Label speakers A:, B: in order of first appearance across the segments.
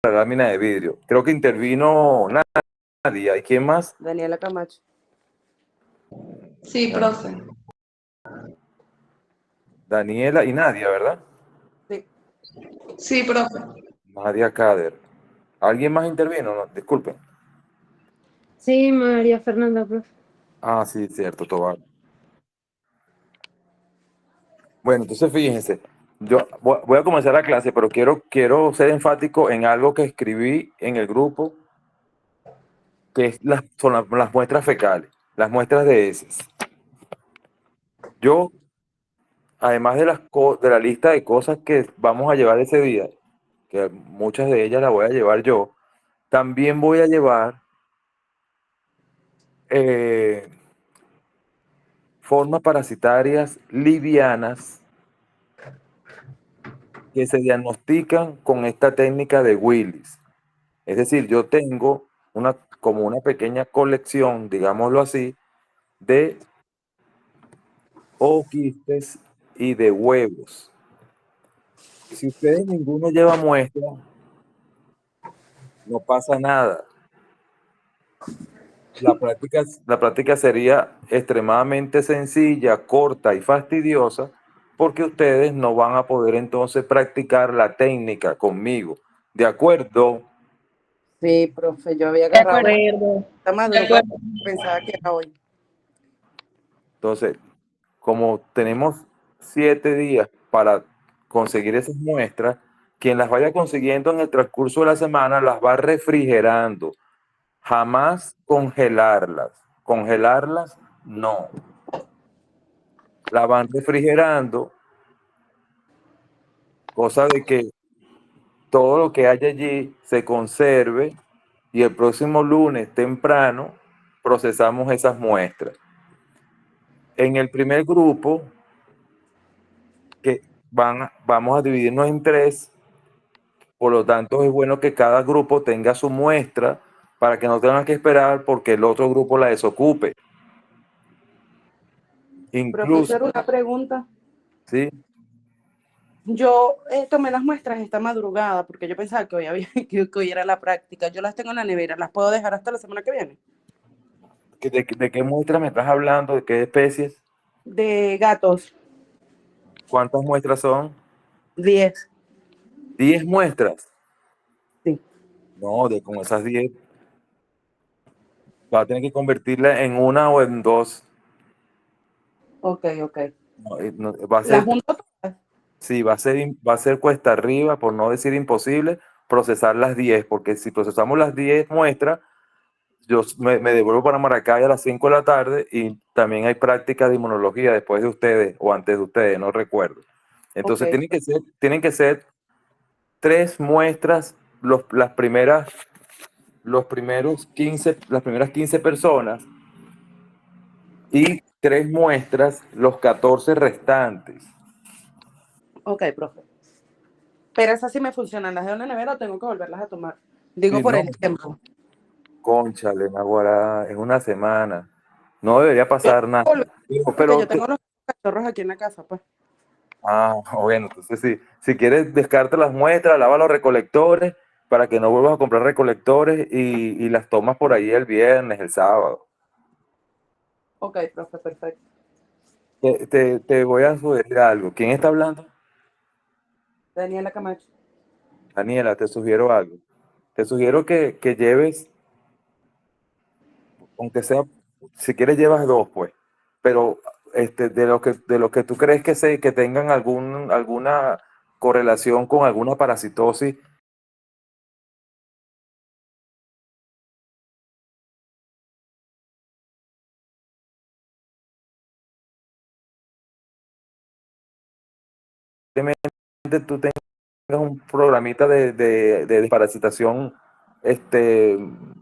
A: la lámina de vidrio. Creo que intervino Nadia. ¿Y quién más?
B: Daniela Camacho.
C: Sí, profe.
A: Daniela y Nadia, ¿verdad?
B: Sí.
C: Sí, profe.
A: Nadia Cader. ¿Alguien más intervino? No, disculpen.
D: Sí, María Fernanda, profe.
A: Ah, sí, cierto, Tobar. Bueno, entonces fíjense, yo voy a comenzar la clase, pero quiero ser enfático en algo que escribí en el grupo, que es son las muestras fecales, las muestras de heces. Yo, además de la lista de cosas que vamos a llevar ese día, que muchas de ellas las voy a llevar yo, también voy a llevar eh, formas parasitarias livianas que se diagnostican con esta técnica de Willis. Es decir, yo tengo como una pequeña colección, digámoslo así, de ooquistes y de huevos. Si ustedes ninguno lleva muestra, no pasa nada. La práctica sería extremadamente sencilla, corta y fastidiosa, porque ustedes no van a poder entonces practicar la técnica conmigo. ¿De acuerdo?
B: Sí, profe, yo había
C: De
B: agarrado
C: acuerdo.
B: esta
C: De
B: madrugada,
C: acuerdo.
B: pensaba que era hoy.
A: Entonces, como tenemos 7 días para conseguir esas muestras, quien las vaya consiguiendo en el transcurso de la semana las va refrigerando. Jamás congelarlas. Congelarlas, no. La van refrigerando, cosa de que todo lo que haya allí se conserve y el próximo lunes temprano procesamos esas muestras. En el primer grupo, que vamos a dividirnos en 3, por lo tanto es bueno que cada grupo tenga su muestra para que no tengan que esperar porque el otro grupo la desocupe. Incluso,
B: Profesor, una pregunta.
A: ¿sí?
B: Yo tomé las muestras esta madrugada porque yo pensaba que que hoy era la práctica. Yo las tengo en la nevera, ¿las puedo dejar hasta la semana que viene?
A: ¿De qué muestras me estás hablando? ¿De qué especies?
B: De gatos,
A: ¿Cuántas muestras son?
B: 10.
A: 10 muestras.
B: Sí.
A: No, con esas 10 va a tener que convertirla en una o en 2.
B: Ok.
A: No, va a
B: ¿Las
A: ser,
B: junto todas?
A: sí, va a ser cuesta arriba, por no decir imposible, procesar las 10, porque si procesamos las 10 muestras, yo me devuelvo para Maracay a las 5 de la tarde y también hay práctica de inmunología después de ustedes o antes de ustedes, no recuerdo. Entonces
B: Ok.
A: tienen que ser 3 muestras las primeras 15 personas y 3 muestras los 14 restantes.
B: Ok, profe. Pero esas sí me funcionan. ¿Las de la nevera o tengo que volverlas a tomar? Digo
A: Sí,
B: por
A: no,
B: el tiempo.
A: cónchale, Naguará, en una semana. No debería pasar nada.
B: Porque yo tengo los cachorros aquí en la casa, pues.
A: Bueno, entonces sí, si quieres descarta las muestras, lava los recolectores para que no vuelvas a comprar recolectores y las tomas por ahí el viernes, el sábado.
B: Ok, profe, perfecto.
A: Te voy a sugerir algo. ¿Quién está hablando?
B: Daniela Camacho.
A: Daniela, te sugiero algo. Te sugiero que lleves, aunque sea, si quieres llevas 2, pues, pero de lo que tú crees que tengan alguna correlación con alguna parasitosis. Tú tengas un programita de desparasitación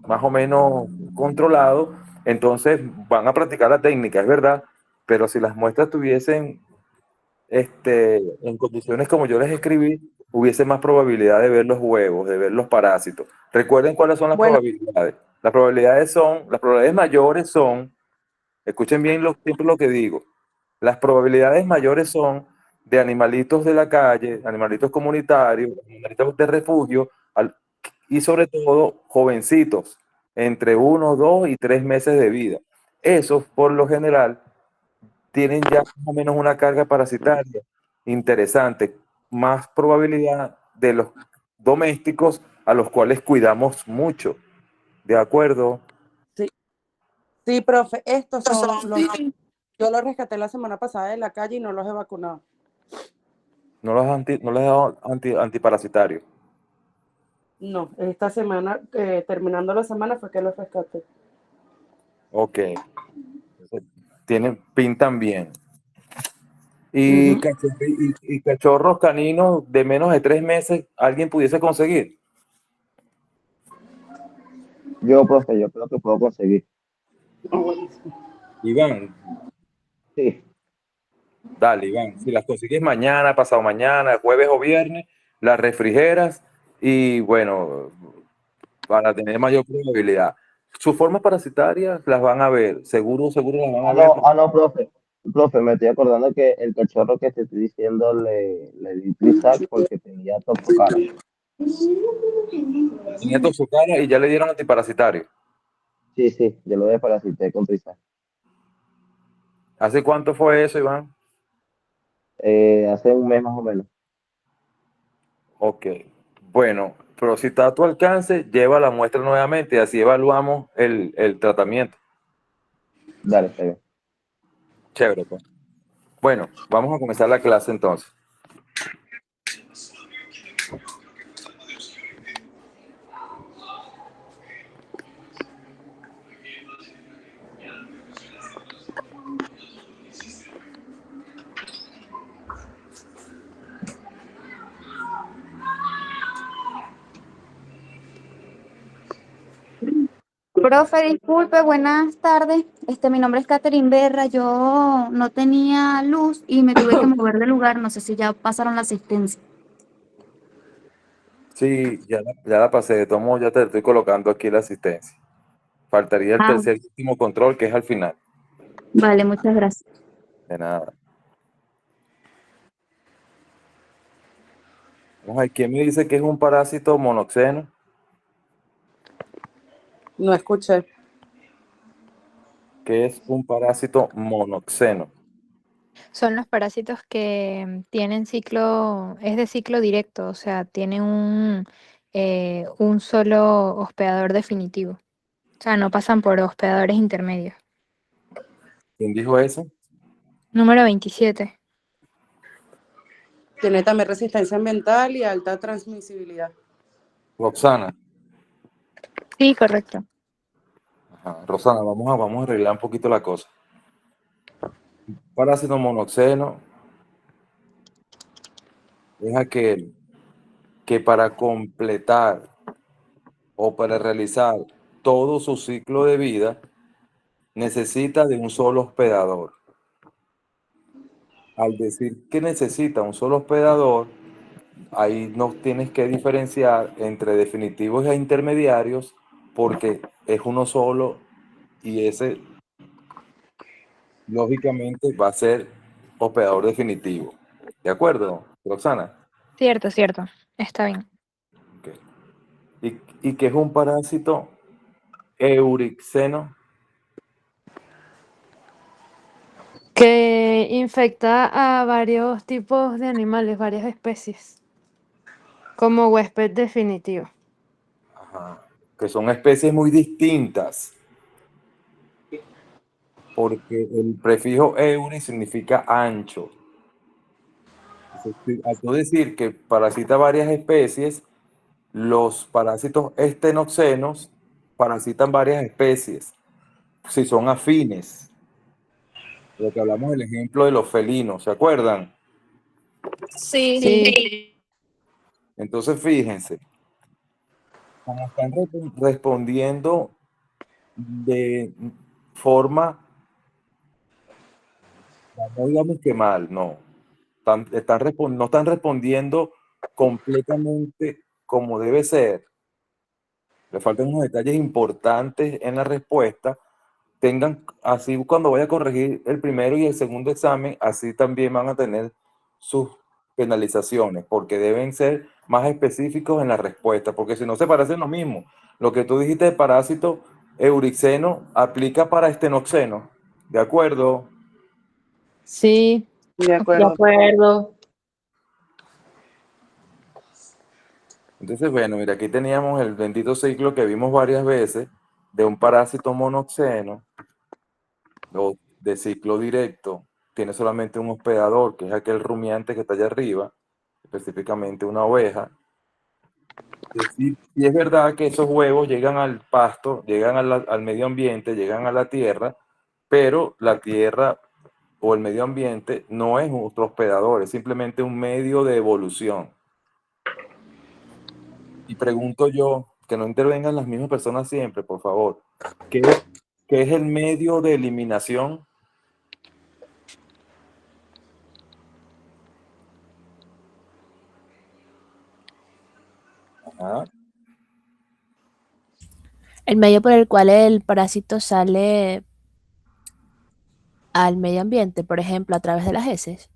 A: más o menos controlado, entonces van a practicar la técnica, es verdad, pero si las muestras tuviesen en condiciones como yo les escribí, hubiese más probabilidad de ver los huevos, de ver los parásitos. Recuerden cuáles son las
B: Bueno,
A: probabilidades. Las probabilidades mayores son, escuchen bien siempre lo que digo, las probabilidades mayores son de animalitos de la calle, animalitos comunitarios, animalitos de refugio, y sobre todo jovencitos, entre 1, 2 y 3 meses de vida. Esos, por lo general, tienen ya más o menos una carga parasitaria interesante, más probabilidad de los domésticos a los cuales cuidamos mucho. ¿De acuerdo?
B: Sí, profe, estos son los... Yo los rescaté la semana pasada de la calle y no los he vacunado.
A: No les he dado antiparasitario.
B: No, esta semana, terminando la semana, fue que los rescaté.
A: Ok. Pintan bien. Y, y cachorros caninos de menos de 3 meses, ¿alguien pudiese conseguir?
E: Yo, profe, yo creo que puedo conseguir.
A: Iván,
E: Sí,
A: dale, Iván. Si las consigues mañana, pasado mañana, jueves o viernes, las refrigeras y bueno, para tener mayor probabilidad. Sus formas parasitarias las van a ver, seguro las van a ver.
E: no, profe. Profe, me estoy acordando que el cachorro que te estoy diciendo le di Trisac porque tenía toxocara.
A: Tenía toxocara y ya le dieron antiparasitario.
E: Sí, sí, yo lo desparasité con Trisac.
A: ¿Hace cuánto fue eso, Iván?
E: Hace un mes más o menos.
A: Ok. Bueno, pero si está a tu alcance, lleva la muestra nuevamente y así evaluamos el tratamiento.
E: Dale, está bien.
A: Chévere, pues. Bueno, vamos a comenzar la clase entonces.
F: Profe, disculpe, buenas tardes. Mi nombre es Catherine Berra. Yo no tenía luz y me tuve que mover de lugar. No sé si ya pasaron la asistencia.
A: Sí, ya la pasé. De todos modos, ya te estoy colocando aquí la asistencia. Faltaría el
F: Ah,
A: tercer y último control, que es al final.
F: vale, muchas gracias.
A: De nada. Vamos a ver, ¿quién me dice que es un parásito monoxeno?
B: No escuché.
A: ¿Qué es un parásito monoxeno?
G: Son los parásitos que tienen ciclo, es de ciclo directo, o sea, tienen un solo hospedador definitivo. O sea, no pasan por hospedadores intermedios.
A: ¿Quién dijo eso?
G: Número 27.
B: Tiene también resistencia ambiental y alta transmisibilidad.
A: Roxana.
G: Sí, correcto.
A: Ajá. Rosana, vamos a arreglar un poquito la cosa. Parásito monoxeno es aquel que para completar o para realizar todo su ciclo de vida necesita de un solo hospedador. Al decir que necesita un solo hospedador, ahí no tienes que diferenciar entre definitivos e intermediarios porque es uno solo y ese lógicamente va a ser hospedador definitivo. ¿De acuerdo, Roxana?
G: Cierto, cierto. Está bien.
A: Okay. ¿Y qué es un parásito eurixeno?
D: Que infecta a varios tipos de animales, varias especies, como huésped definitivo.
A: Ajá. Que son especies muy distintas, porque el prefijo euri significa ancho. Al tú decir que parasita varias especies, los parásitos estenoxenos parasitan varias especies, si son afines. Lo que hablamos del ejemplo de los felinos, ¿se acuerdan?
D: Sí.
A: Entonces, fíjense, como están respondiendo de forma, no digamos que mal, no. No están respondiendo completamente como debe ser. Le faltan unos detalles importantes en la respuesta. Tengan, así cuando vaya a corregir el primero y el segundo examen, así también van a tener sus penalizaciones, porque deben ser más específicos en la respuesta, porque si no se parecen lo mismo. Lo que tú dijiste de parásito eurixeno aplica para estenoxeno. ¿De acuerdo?
D: Sí,
B: De
C: De
B: acuerdo.
C: acuerdo.
A: Entonces, bueno, mira, aquí teníamos el bendito ciclo que vimos varias veces de un parásito monoxeno o de ciclo directo. Tiene solamente un hospedador, que es aquel rumiante que está allá arriba, específicamente una oveja. Y es verdad que esos huevos llegan al pasto, llegan al medio ambiente, llegan a la tierra, pero la tierra o el medio ambiente no es nuestro hospedador, es simplemente un medio de evolución. Y pregunto yo, que no intervengan las mismas personas siempre, por favor, ¿qué es el medio de eliminación? Ajá.
H: El medio por el cual el parásito sale al medio ambiente, por ejemplo, a través de las heces.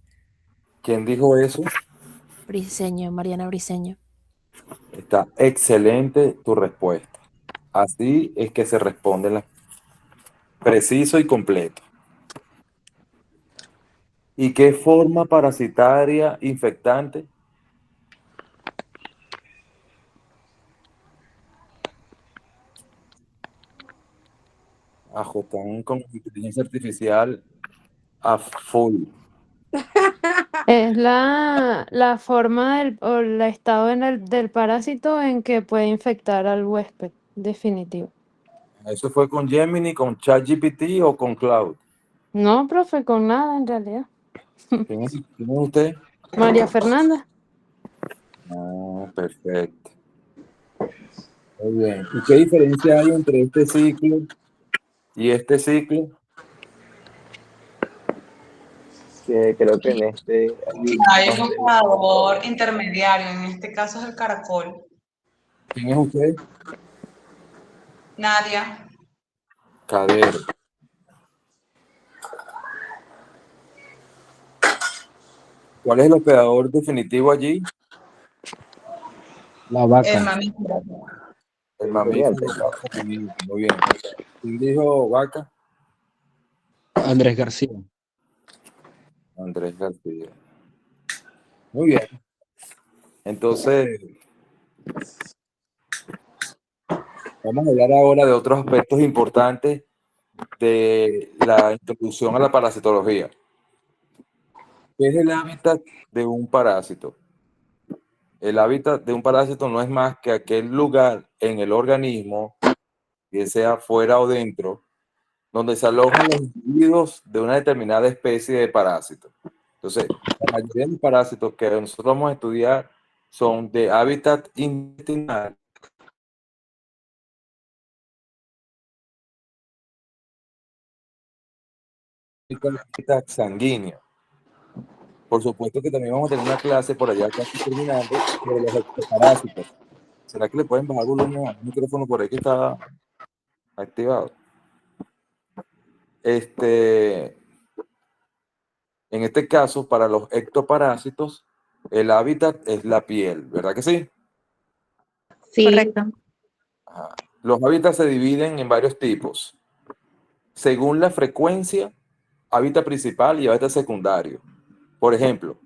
A: ¿Quién dijo eso?
H: Briseño, Mariana Briseño.
A: Está excelente tu respuesta. Así es que se responde preciso y completo. ¿Y qué forma parasitaria infectante? Están con inteligencia artificial a full.
D: es la forma o el estado del parásito en que puede infectar al huésped, definitivo.
A: ¿Eso fue con Gemini, con ChatGPT o con Cloud?
D: No, profe, con nada en realidad.
A: ¿Quién es usted?
D: María Fernanda.
A: Ah, perfecto. Muy bien. ¿Y qué diferencia hay entre este ciclo y este ciclo?
E: Que creo que en este
C: Hay un operador intermediario, en este caso es el caracol.
A: ¿Quién es usted?
C: Nadia.
A: Cadero. ¿Cuál es el operador definitivo allí?
I: La vaca.
C: El mamífero.
A: El mamífero. Muy bien. ¿Quién dijo vaca?
I: Andrés García.
A: Andrés García. Muy bien. Entonces, vamos a hablar ahora de otros aspectos importantes de la introducción a la parasitología. ¿Qué es el hábitat de un parásito? El hábitat de un parásito no es más que aquel lugar en el organismo, ya sea fuera o dentro, donde se alojan los individuos de una determinada especie de parásito. Entonces, la mayoría de los parásitos que nosotros vamos a estudiar son de hábitat intestinal, hábitat sanguíneo. Por supuesto que también vamos a tener una clase por allá casi terminando sobre los ectoparásitos. ¿Será que le pueden bajar volumen al micrófono por ahí que está activado? En este caso, para los ectoparásitos, el hábitat es la piel, ¿verdad que sí?
F: Sí. Correcto.
A: Ajá. Los hábitats se dividen en varios tipos. Según la frecuencia, hábitat principal y hábitat secundario. Por ejemplo,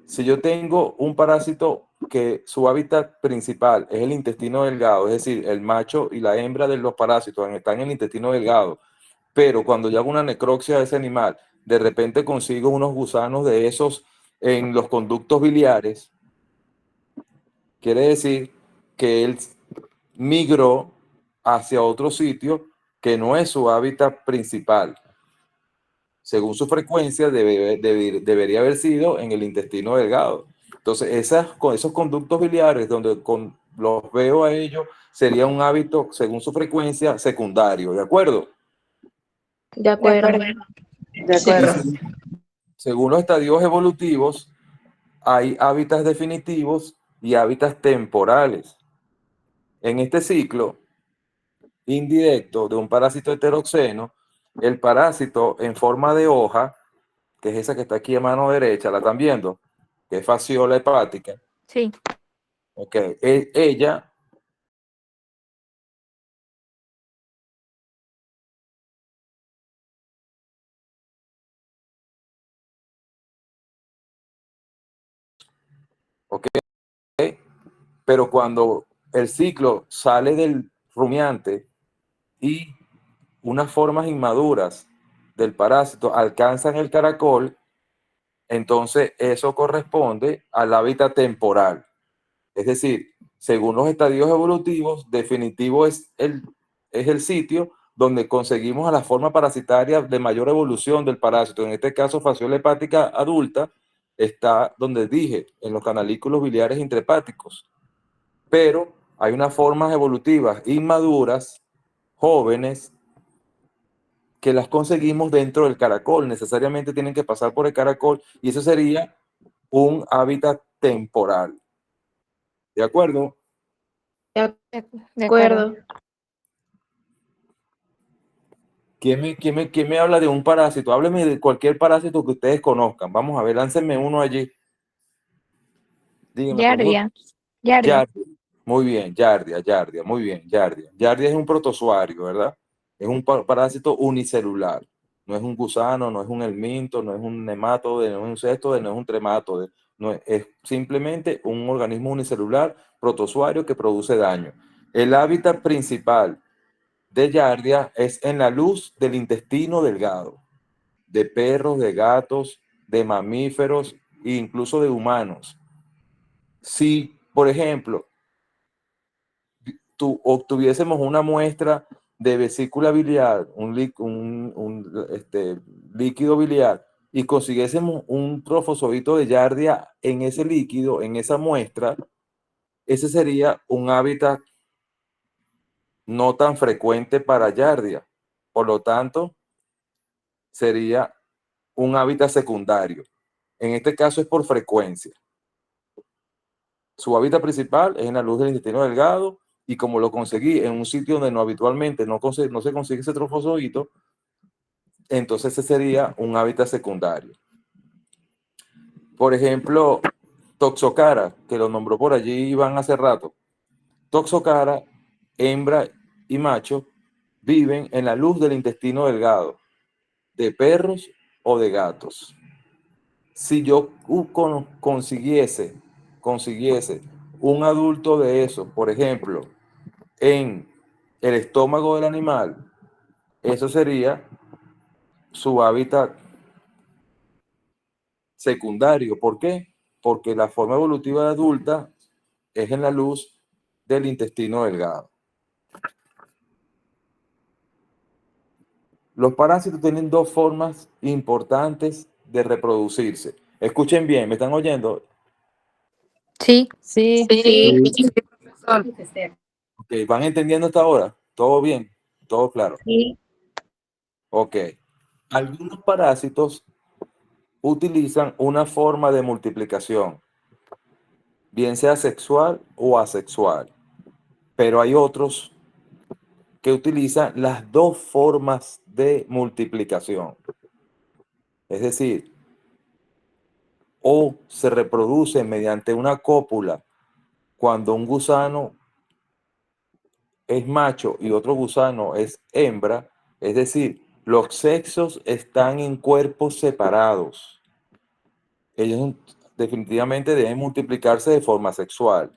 A: si yo tengo un parásito que su hábitat principal es el intestino delgado, es decir, el macho y la hembra de los parásitos están en el intestino delgado, pero cuando yo hago una necropsia de ese animal, de repente consigo unos gusanos de esos en los conductos biliares, quiere decir que él migró hacia otro sitio que no es su hábitat principal. Según su frecuencia, debería haber sido en el intestino delgado. Entonces, esos conductos biliares donde los veo a ellos, sería un hábito, según su frecuencia, secundario, ¿de acuerdo?
F: De acuerdo.
B: De acuerdo.
A: Según los estadios evolutivos, hay hábitats definitivos y hábitats temporales. En este ciclo indirecto de un parásito heteroxeno, el parásito en forma de hoja, que es esa que está aquí a mano derecha, ¿la están viendo? Que es fasciola hepática.
G: Sí.
A: Ok, ella ok, pero cuando el ciclo sale del rumiante y unas formas inmaduras del parásito alcanzan el caracol, entonces eso corresponde al hábitat temporal. Es decir, según los estadios evolutivos, definitivo es el sitio donde conseguimos a la forma parasitaria de mayor evolución del parásito. En este caso, fasciola hepática adulta está donde dije, en los canalículos biliares intrahepáticos. Pero hay unas formas evolutivas inmaduras, jóvenes, que las conseguimos dentro del caracol. Necesariamente tienen que pasar por el caracol y eso sería un hábitat temporal. ¿De acuerdo?
G: De acuerdo.
A: ¿Quién me habla de un parásito? Hábleme de cualquier parásito que ustedes conozcan. Vamos a ver, láncenme uno allí. Dígame, por favor.
G: Yardia. Yardia.
A: Yardia. Muy bien, Yardia, muy bien, Yardia. Yardia es un protozoario, ¿verdad? Es un parásito unicelular. No es un gusano, no es un helminto, no es un nemátodo, no es un céstode, no es un tremátodo. No es simplemente un organismo unicelular protozoario que produce daño. El hábitat principal de Yardia es en la luz del intestino delgado, de perros, de gatos, de mamíferos e incluso de humanos. Si, por ejemplo, obtuviésemos una muestra de vesícula biliar, un líquido biliar, y consiguiésemos un trofozoito de Yardia en ese líquido, en esa muestra, ese sería un hábitat no tan frecuente para Yardia. Por lo tanto, sería un hábitat secundario. En este caso es por frecuencia. Su hábitat principal es en la luz del intestino delgado y como lo conseguí en un sitio donde no habitualmente no se consigue ese trofozoito, entonces ese sería un hábitat secundario. Por ejemplo, Toxocara, que lo nombró por allí Iván hace rato. Toxocara, hembra y macho, viven en la luz del intestino delgado, de perros o de gatos. Si yo consiguiese un adulto de eso, por ejemplo, en el estómago del animal, eso sería su hábitat secundario. ¿Por qué? Porque la forma evolutiva de adulta es en la luz del intestino delgado. Los parásitos tienen dos formas importantes de reproducirse. Escuchen bien, ¿me están oyendo?
G: Sí.
D: Sí.
C: Sí.
A: Okay, ¿van entendiendo hasta ahora? ¿Todo bien? ¿Todo claro?
C: Sí.
A: Ok. Algunos parásitos utilizan una forma de multiplicación, bien sea sexual o asexual, pero hay otros que utilizan las dos formas de multiplicación. Es decir, o se reproduce mediante una cópula cuando un gusano es macho y otro gusano es hembra, es decir, los sexos están en cuerpos separados. Ellos definitivamente deben multiplicarse de forma sexual.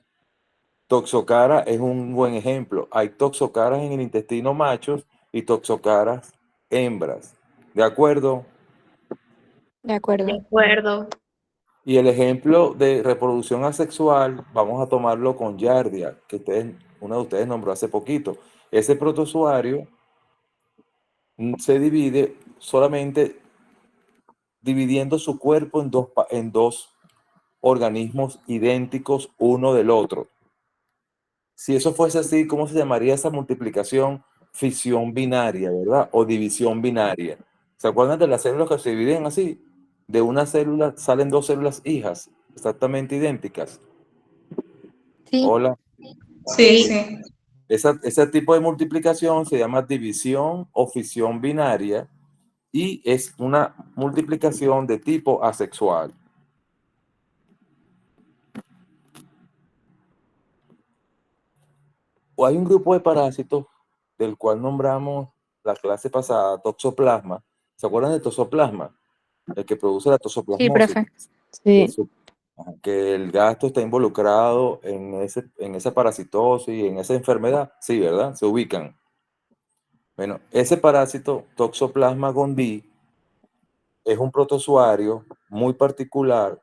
A: Toxocara es un buen ejemplo. Hay toxocaras en el intestino machos y toxocaras hembras. ¿De acuerdo?
G: De acuerdo.
C: De acuerdo.
A: Y el ejemplo de reproducción asexual, vamos a tomarlo con Yardia, que uno de ustedes nombró hace poquito. Ese protozoario se divide solamente dividiendo su cuerpo en dos organismos idénticos uno del otro. Si eso fuese así, ¿cómo se llamaría esa multiplicación? Fisión binaria, ¿verdad? O división binaria. ¿Se acuerdan de las células que se dividen así? De una célula salen dos células hijas, exactamente idénticas.
G: Sí.
A: Hola.
C: Sí.
A: Ese tipo de multiplicación se llama división o fisión binaria y es una multiplicación de tipo asexual. O hay un grupo de parásitos del cual nombramos la clase pasada, toxoplasma. ¿Se acuerdan de toxoplasma? El que produce la
G: Sí,
A: toxoplasmosis.
G: profe.
A: Que,
D: Sí,
A: que el gasto está involucrado en esa parasitosis, en esa enfermedad. Sí, ¿verdad? Se ubican. Bueno, ese parásito, Toxoplasma gondii, es un protozoario muy particular,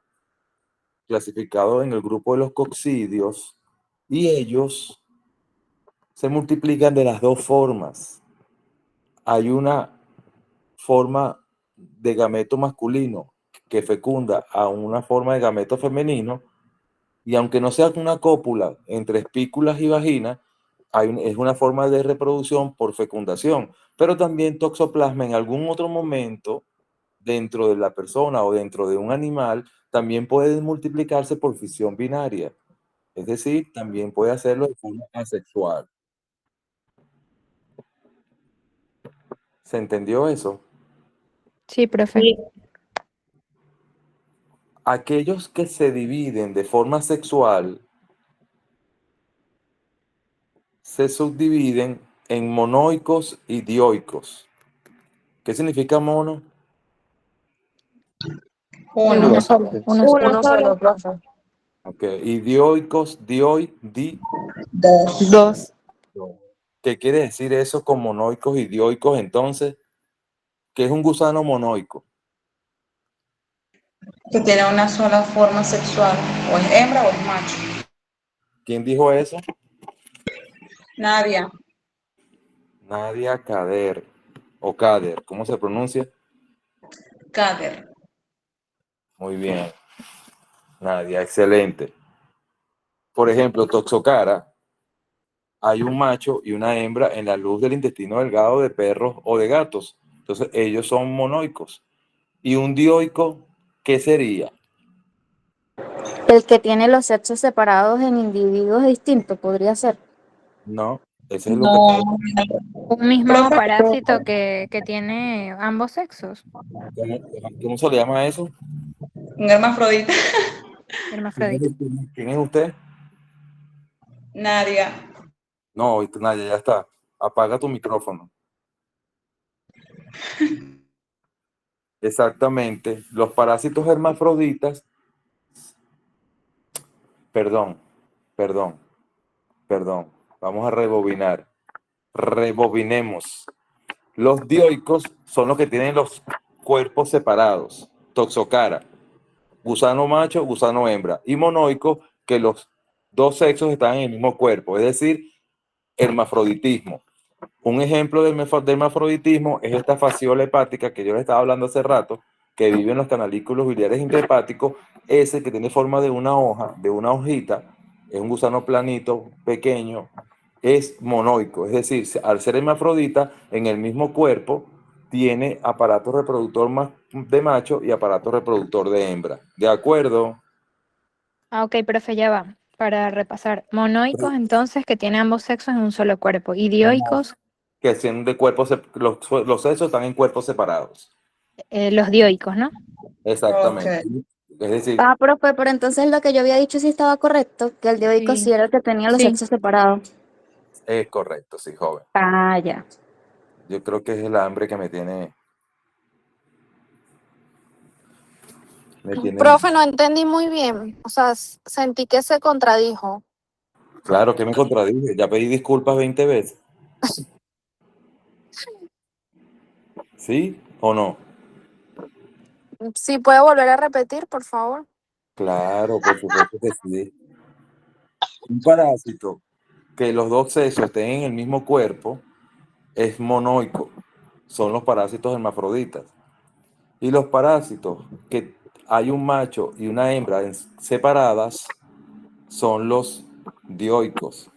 A: clasificado en el grupo de los coccidios, y ellos se multiplican de las dos formas. Hay una forma de gameto masculino que fecunda a una forma de gameto femenino, y aunque no sea una cópula entre espículas y vagina, es una forma de reproducción por fecundación. Pero también toxoplasma en algún otro momento dentro de la persona o dentro de un animal también puede multiplicarse por fisión binaria. Es decir, también puede hacerlo de forma asexual. ¿Se entendió eso?
G: Sí, profe.
C: Sí.
A: Aquellos que se dividen de forma sexual se subdividen en monoicos y dioicos. ¿Qué significa mono?
C: Uno.
G: Uno solo. Uno solo.
B: Uno solo.
J: profe.
A: Ok. Y dioicos,
C: Dos.
D: dos.
A: ¿Qué quiere decir eso con monoicos y dioicos entonces? ¿Qué es un gusano monoico?
C: Que tiene una sola forma sexual. O es hembra o es macho.
A: ¿Quién dijo eso?
C: Nadia.
A: Nadia Kader, o Kader, ¿cómo se pronuncia?
C: Kader.
A: Muy bien, Nadia, excelente. Por ejemplo, Toxocara, hay un macho y una hembra en la luz del intestino delgado de perros o de gatos. Entonces, ellos son monoicos. ¿Y un dioico qué sería?
F: El que tiene los sexos separados en individuos distintos, podría ser.
A: No, eso es lo que...
C: No.
G: Un mismo
C: Profe,
G: parásito que tiene ambos sexos.
A: ¿Cómo se le llama eso?
C: un hermafrodita.
G: Hermafrodita.
A: ¿Quién es usted?
C: Nadia.
A: No, Nadia, ya está. Apaga tu micrófono. Exactamente. Los parásitos hermafroditas, perdón. Vamos a rebobinar. Rebobinemos. Los dioicos son los que tienen los cuerpos separados. Toxocara, gusano macho, gusano hembra. Y monoico, que los dos sexos están en el mismo cuerpo, es decir, hermafroditismo. Un ejemplo del hermafroditismo es esta fasciola hepática que yo les estaba hablando hace rato, que vive en los canalículos biliares intrahepáticos, ese que tiene forma de una hoja, de una hojita, es un gusano planito, pequeño, es monoico, es decir, al ser hermafrodita, en el mismo cuerpo tiene aparato reproductor de macho y aparato reproductor de hembra. ¿De acuerdo?
G: Ah, ok, profe, ya va. Para repasar. Monoicos, entonces, que tienen ambos sexos en un solo cuerpo. Y dioicos,
A: Que sean de cuerpos, los sexos están en cuerpos separados.
G: los dioicos, ¿no?
A: Exactamente.
C: Ok.
A: Es decir,
F: Profe, pero entonces lo que yo había dicho sí estaba correcto, que el dioico
G: Sí.
F: sí era el que tenía los
G: Sí.
F: sexos separados.
A: es correcto, sí, joven.
F: Ya.
A: Yo creo que es el hambre que me tiene.
J: Profe, no entendí muy bien. O sea, sentí que se contradijo.
A: Claro que me contradije. Ya pedí disculpas 20 veces. ¿Sí o no?
J: Si puede volver a repetir, por favor.
A: Claro, por supuesto que sí. Un parásito que los dos sexos estén en el mismo cuerpo es monoico. Son los parásitos hermafroditas. Y los parásitos que hay un macho y una hembra separadas son los dioicos.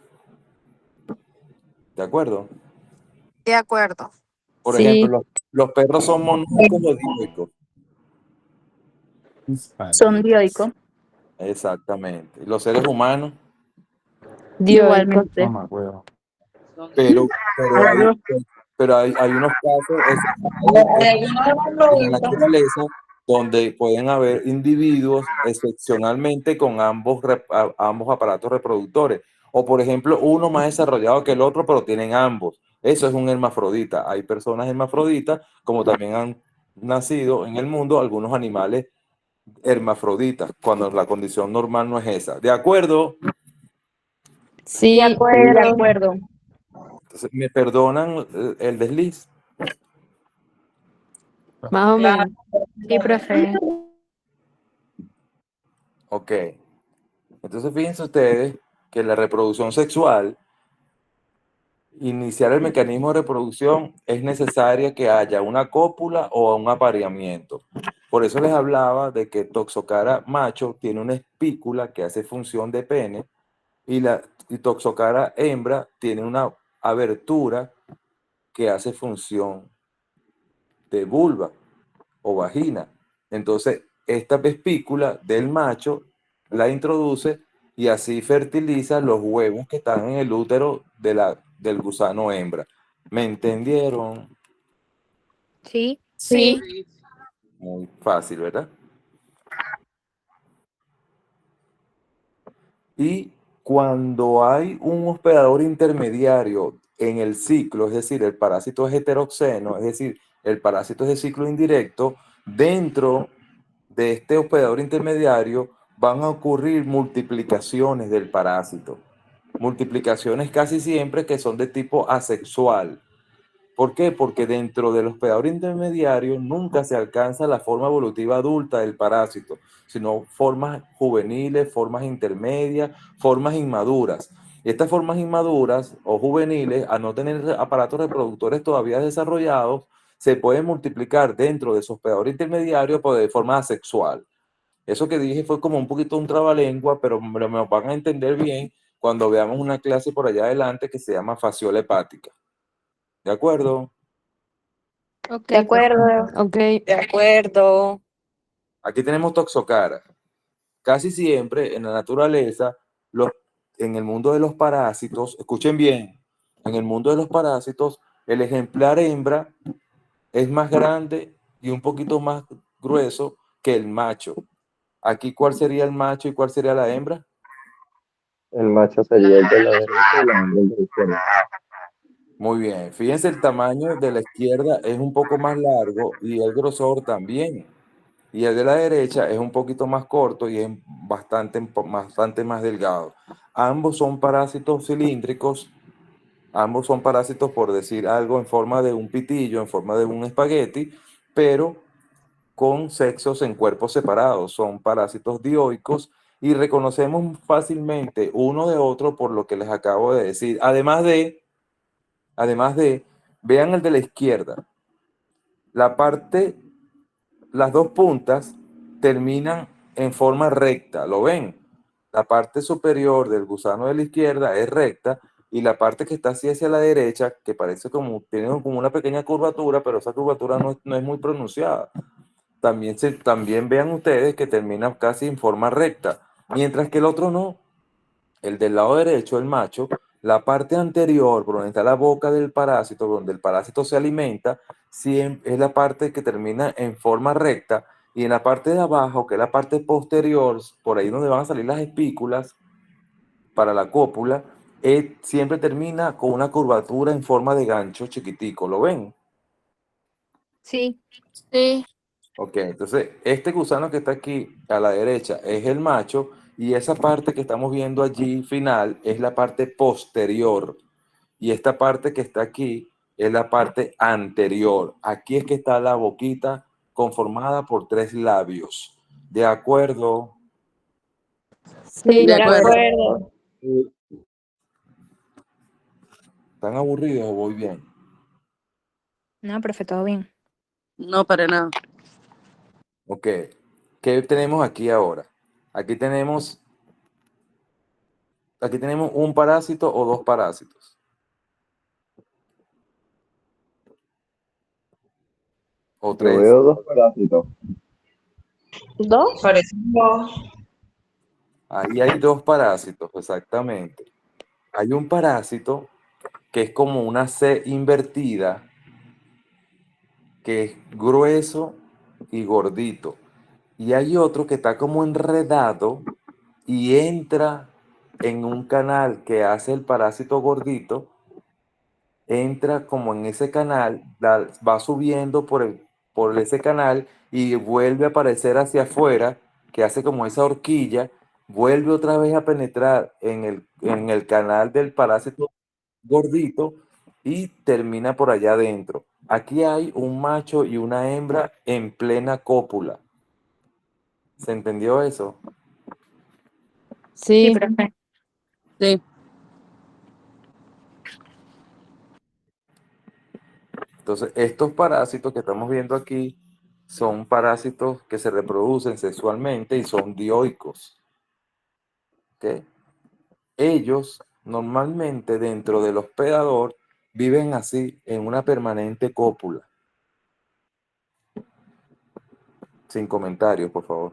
A: ¿De acuerdo?
J: De acuerdo.
A: Por
D: Sí.
A: ejemplo, los perros son monoicos o dioicos.
F: Son dioicos.
A: Exactamente. ¿Y los seres humanos?
F: Igualmente.
A: Pero hay unos casos en la naturaleza donde pueden haber individuos excepcionalmente con ambos aparatos reproductores. O por ejemplo, uno más desarrollado que el otro, pero tienen ambos. Eso es un hermafrodita. Hay personas hermafroditas, como también han nacido en el mundo algunos animales hermafroditas, cuando la condición normal no es esa. ¿De acuerdo?
D: Sí,
G: De acuerdo.
A: Entonces, ¿me perdonan el desliz?
D: más o
C: Claro.
D: menos.
G: Sí, profe.
A: Ok. Entonces, fíjense ustedes que la reproducción sexual, iniciar el mecanismo de reproducción, es necesaria que haya una cópula o un apareamiento. Por eso les hablaba de que Toxocara macho tiene una espícula que hace función de pene y Toxocara hembra tiene una abertura que hace función de vulva o vagina. Entonces, esta espícula del macho la introduce y así fertiliza los huevos que están en el útero del gusano hembra. ¿Me entendieron?
G: Sí.
J: Sí.
A: Muy fácil, ¿verdad? Y cuando hay un hospedador intermediario en el ciclo, es decir, el parásito es heteroxeno, es decir, el parásito es de ciclo indirecto, dentro de este hospedador intermediario van a ocurrir multiplicaciones del parásito. Multiplicaciones casi siempre que son de tipo asexual. ¿Por qué? Porque dentro del hospedador intermediario nunca se alcanza la forma evolutiva adulta del parásito, sino formas juveniles, formas intermedias, formas inmaduras. Y estas formas inmaduras o juveniles, al no tener aparatos reproductores todavía desarrollados, se pueden multiplicar dentro de su hospedador intermediario pero de forma asexual. Eso que dije fue como un poquito un trabalengua, pero me van a entender bien cuando veamos una clase por allá adelante que se llama fasciola hepática. ¿De acuerdo?
G: Ok,
F: De acuerdo.
D: Ok,
B: De acuerdo.
A: Aquí tenemos Toxocara. Casi siempre en la naturaleza, en el mundo de los parásitos, escuchen bien, en el mundo de los parásitos, el ejemplar hembra es más grande y un poquito más grueso que el macho. Aquí, ¿cuál sería el macho y cuál sería la hembra?
E: El macho sería el de la derecha y la hembra el de la izquierda.
A: Muy bien. Fíjense, el tamaño de la izquierda es un poco más largo y el grosor también. Y el de la derecha es un poquito más corto y es bastante más delgado. Ambos son parásitos cilíndricos, ambos son parásitos, por decir algo, en forma de un pitillo, en forma de un espagueti, pero con sexos en cuerpos separados. Son parásitos dioicos y reconocemos fácilmente uno de otro por lo que les acabo de decir. Además de, vean el de la izquierda. Las dos puntas terminan en forma recta, ¿lo ven? La parte superior del gusano de la izquierda es recta y la parte que está así hacia la derecha, que parece tiene como una pequeña curvatura, pero esa curvatura no es muy pronunciada. También vean ustedes que termina casi en forma recta, mientras que el otro no. El del lado derecho, el macho, la parte anterior, por donde está la boca del parásito, donde el parásito se alimenta, es la parte que termina en forma recta, y en la parte de abajo, que es la parte posterior, por ahí donde van a salir las espículas para la cópula, siempre termina con una curvatura en forma de gancho chiquitico. ¿Lo ven?
G: sí.
J: Sí.
A: Ok, entonces este gusano que está aquí a la derecha es el macho y esa parte que estamos viendo allí final es la parte posterior y esta parte que está aquí es la parte anterior. Aquí es que está la boquita conformada por 3 labios. ¿De acuerdo?
D: sí.
B: De
F: De
B: acuerdo.
F: acuerdo.
A: ¿Están aburridos o voy bien?
G: No, profe, todo bien.
B: No, para nada.
A: Ok, ¿qué tenemos aquí ahora? Aquí tenemos un parásito o 2 parásitos. O
E: Yo
A: 3.
E: veo dos parásitos.
F: ¿Dos?
C: Parecemos
A: Ahí hay 2 parásitos, exactamente. Hay un parásito que es como una C invertida, que es grueso y gordito. Y hay otro que está como enredado y entra en un canal que hace el parásito gordito, entra como en ese canal, va subiendo por ese canal y vuelve a aparecer hacia afuera, que hace como esa horquilla, vuelve otra vez a penetrar en el canal del parásito gordito y termina por allá adentro. Aquí hay un macho y una hembra en plena cópula. ¿Se entendió eso?
G: Sí,
D: Sí,
G: profe.
B: Sí.
A: Entonces, estos parásitos que estamos viendo aquí son parásitos que se reproducen sexualmente y son dioicos. ¿Ok? Ellos normalmente dentro del hospedador viven así en una permanente cópula. Sin comentarios, por favor.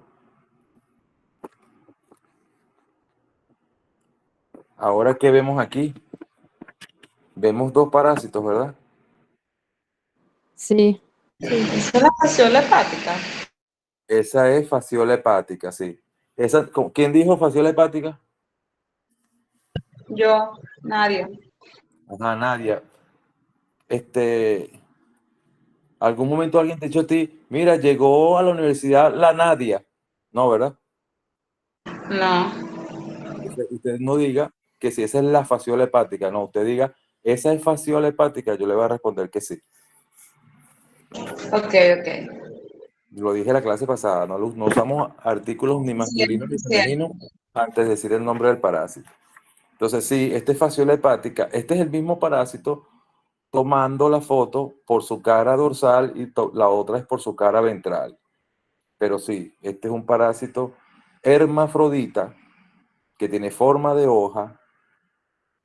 A: Ahora, ¿qué vemos aquí? Vemos dos parásitos, ¿verdad?
D: sí.
G: Sí.
C: Esa es la fasciola hepática.
A: Esa es fasciola hepática, sí. ¿Quién dijo fasciola hepática?
C: Yo, Nadia.
A: Ajá, Nadia. ¿Algún momento alguien te ha dicho a ti, mira, llegó a la universidad la Nadia? No, ¿verdad?
C: No.
A: Usted no diga que si esa es la fasciola hepática, no, usted diga, esa es fasciola hepática, yo le voy a responder que sí.
C: Ok, ok.
A: Lo dije la clase pasada, no usamos artículos ni masculinos ni femeninos antes de decir el nombre del parásito. Entonces, sí, este es fasciola hepática, este es el mismo parásito tomando la foto por su cara dorsal y la otra es por su cara ventral. Pero sí, este es un parásito hermafrodita que tiene forma de hoja,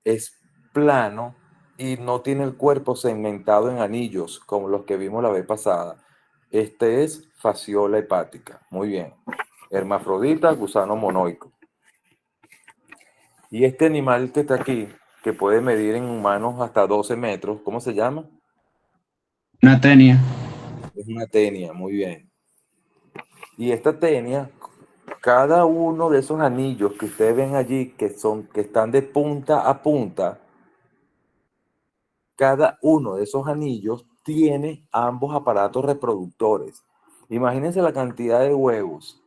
A: es plano y no tiene el cuerpo segmentado en anillos como los que vimos la vez pasada. Este es fasciola hepática. Muy bien. Hermafrodita, gusano monoico. Y este animal que está aquí, que puede medir en humanos hasta 12 metros, ¿cómo se llama?
I: Una tenia.
A: Es una tenia, muy bien. Y esta tenia, cada uno de esos anillos que ustedes ven allí, que están de punta a punta, cada uno de esos anillos tiene ambos aparatos reproductores. Imagínense la cantidad de huevos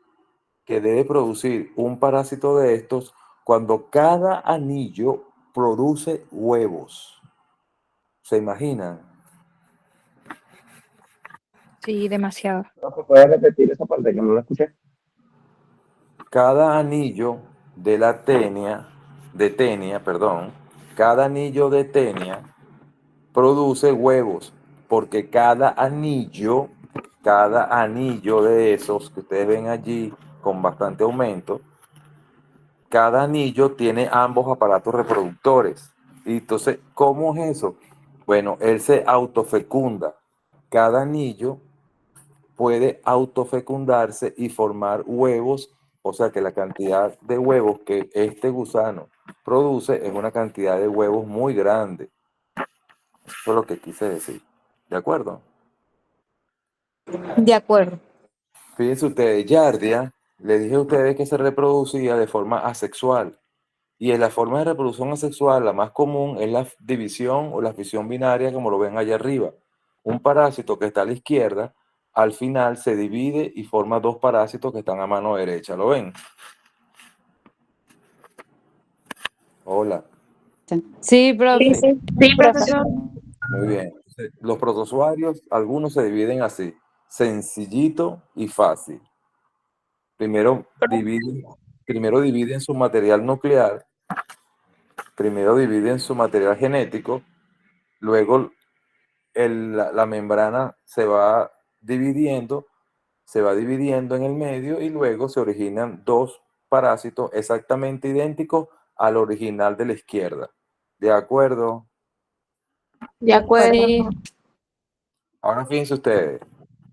A: que debe producir un parásito de estos cuando cada anillo produce huevos. ¿Se imaginan?
G: Sí, demasiado.
E: ¿Se puede repetir esa parte que no la escuché?
A: Cada anillo de tenia, cada anillo de tenia produce huevos, porque cada anillo de esos que ustedes ven allí con bastante aumento, cada anillo tiene ambos aparatos reproductores. Y entonces, ¿cómo es eso? Bueno, él se autofecunda. Cada anillo puede autofecundarse y formar huevos, o sea que la cantidad de huevos que este gusano produce es una cantidad de huevos muy grande. Eso es lo que quise decir. ¿De acuerdo?
F: De acuerdo.
A: Fíjense ustedes, Yardia, le dije a ustedes que se reproducía de forma asexual. Y en la forma de reproducción asexual, la más común es la división o la fisión binaria, como lo ven allá arriba. Un parásito que está a la izquierda, al final se divide y forma dos parásitos que están a mano derecha. ¿Lo ven? Hola.
D: Sí, profe.
F: Sí, profesor.
A: Muy bien. Los protozoarios, algunos se dividen así, sencillito y fácil. Primero dividen su material nuclear, primero dividen su material genético, luego la membrana se va dividiendo en el medio y luego se originan dos parásitos exactamente idénticos al original de la izquierda. ¿De acuerdo?
F: De acuerdo.
D: Sí.
A: Ahora fíjense ustedes.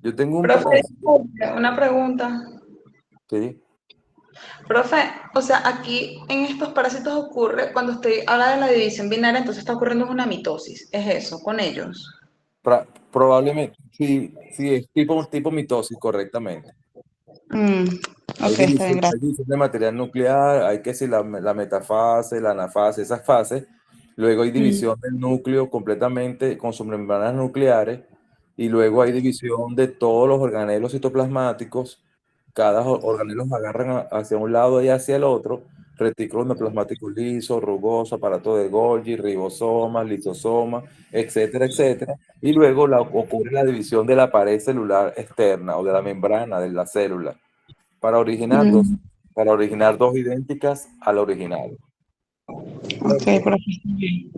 A: Yo tengo un
C: Profe,
A: parásito.
C: una pregunta.
A: ¿Sí?
C: Profe, o sea, aquí en estos parásitos ocurre, cuando usted habla de la división binaria, entonces está ocurriendo una mitosis. ¿Es eso con ellos?
A: Probablemente, sí, es tipo mitosis, correctamente. Hay
C: Ok, está bien,
A: división, hay
C: gracias.
A: división de material nuclear, hay que si la metafase, la anafase, esas fases. Luego hay división del núcleo completamente con sus membranas nucleares. Y luego hay división de todos los organelos citoplasmáticos. Cada organelo agarran hacia un lado y hacia el otro. Retículo endoplasmático liso, rugoso, aparato de Golgi, ribosomas, lisosomas, etcétera, etcétera. Y luego ocurre la división de la pared celular externa o de la membrana de la célula para originar dos,
C: Mm,
A: para originar dos idénticas al original.
C: ok, profe, está bien.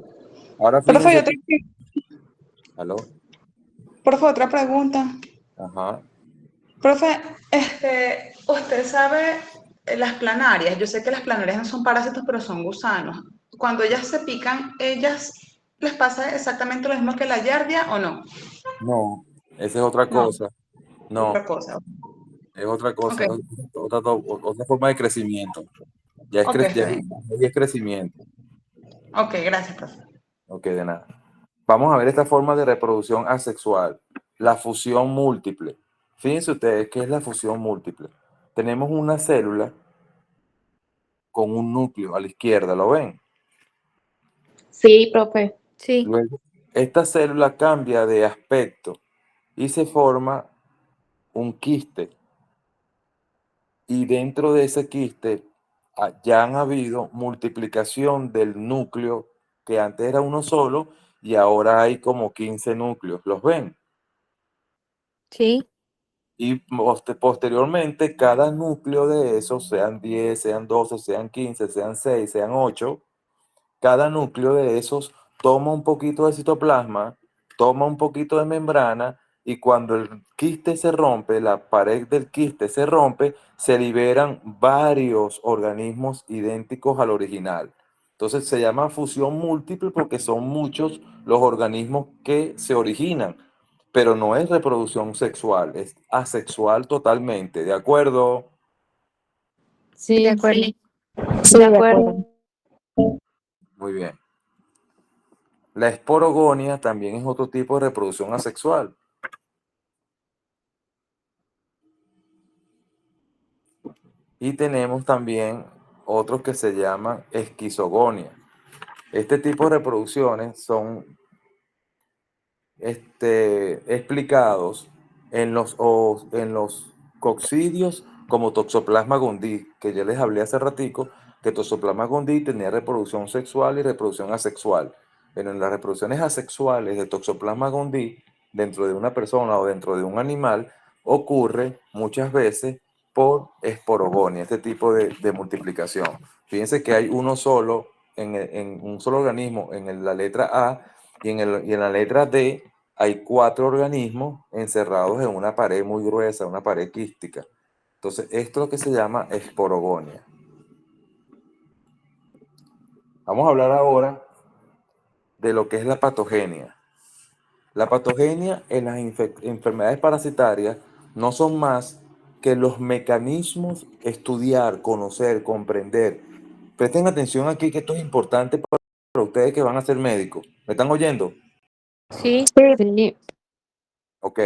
A: Ahora
C: Profe,
A: fíjense, ¿aló?
C: profe, otra pregunta.
A: Ajá.
C: Profe, usted sabe las planarias. Yo sé que las planarias no son parásitos, pero son gusanos. Cuando ellas se pican, ¿ellas les pasa exactamente lo mismo que la yardia o no?
A: No, esa es otra
C: No,
A: cosa.
C: otra
A: No,
C: cosa.
A: es otra
C: Ok,
A: cosa, otra forma de crecimiento. Ya es,
C: ok, está bien.
A: ya es crecimiento.
C: Ok, gracias, profe.
A: Ok, de nada. Vamos a ver esta forma de reproducción asexual, la fusión múltiple. Fíjense ustedes qué es la fusión múltiple. Tenemos una célula con un núcleo a la izquierda, ¿lo ven?
J: Sí, profe.
G: Sí,
A: Luego, esta célula cambia de aspecto y se forma un quiste. Y dentro de ese quiste ya han habido multiplicación del núcleo que antes era uno solo y ahora hay como 15 núcleos. ¿Los ven?
G: sí,
A: Y posteriormente cada núcleo de esos, sean 10, sean 12, sean 15, sean 6, sean 8, cada núcleo de esos toma un poquito de citoplasma, toma un poquito de membrana y cuando el quiste se rompe, la pared del quiste se rompe, se liberan varios organismos idénticos al original. Entonces se llama fusión múltiple porque son muchos los organismos que se originan, pero no es reproducción sexual, es asexual totalmente, ¿de acuerdo?
G: de
D: Sí,
G: acuerdo.
J: Sí, de acuerdo.
A: Muy bien. La esporogonia también es otro tipo de reproducción asexual. Y tenemos también otros que se llaman esquizogonia. Este tipo de reproducciones son explicados en los coccidios como Toxoplasma gondii, que ya les hablé hace ratico, que Toxoplasma gondii tenía reproducción sexual y reproducción asexual. Pero en las reproducciones asexuales de Toxoplasma gondii, dentro de una persona o dentro de un animal, ocurre muchas veces por esporogonia, este tipo de multiplicación. Fíjense que hay uno solo, en un solo organismo, en la letra A, y en la letra D hay 4 organismos encerrados en una pared muy gruesa, una pared quística. Entonces, esto es lo que se llama esporogonia. Vamos a hablar ahora de lo que es la patogenia. La patogenia en las enfermedades parasitarias no son más que los mecanismos estudiar, conocer, comprender. Presten atención aquí que esto es importante para ustedes que van a ser médicos. ¿Me están oyendo?
G: Sí,
D: sí,
A: Ok,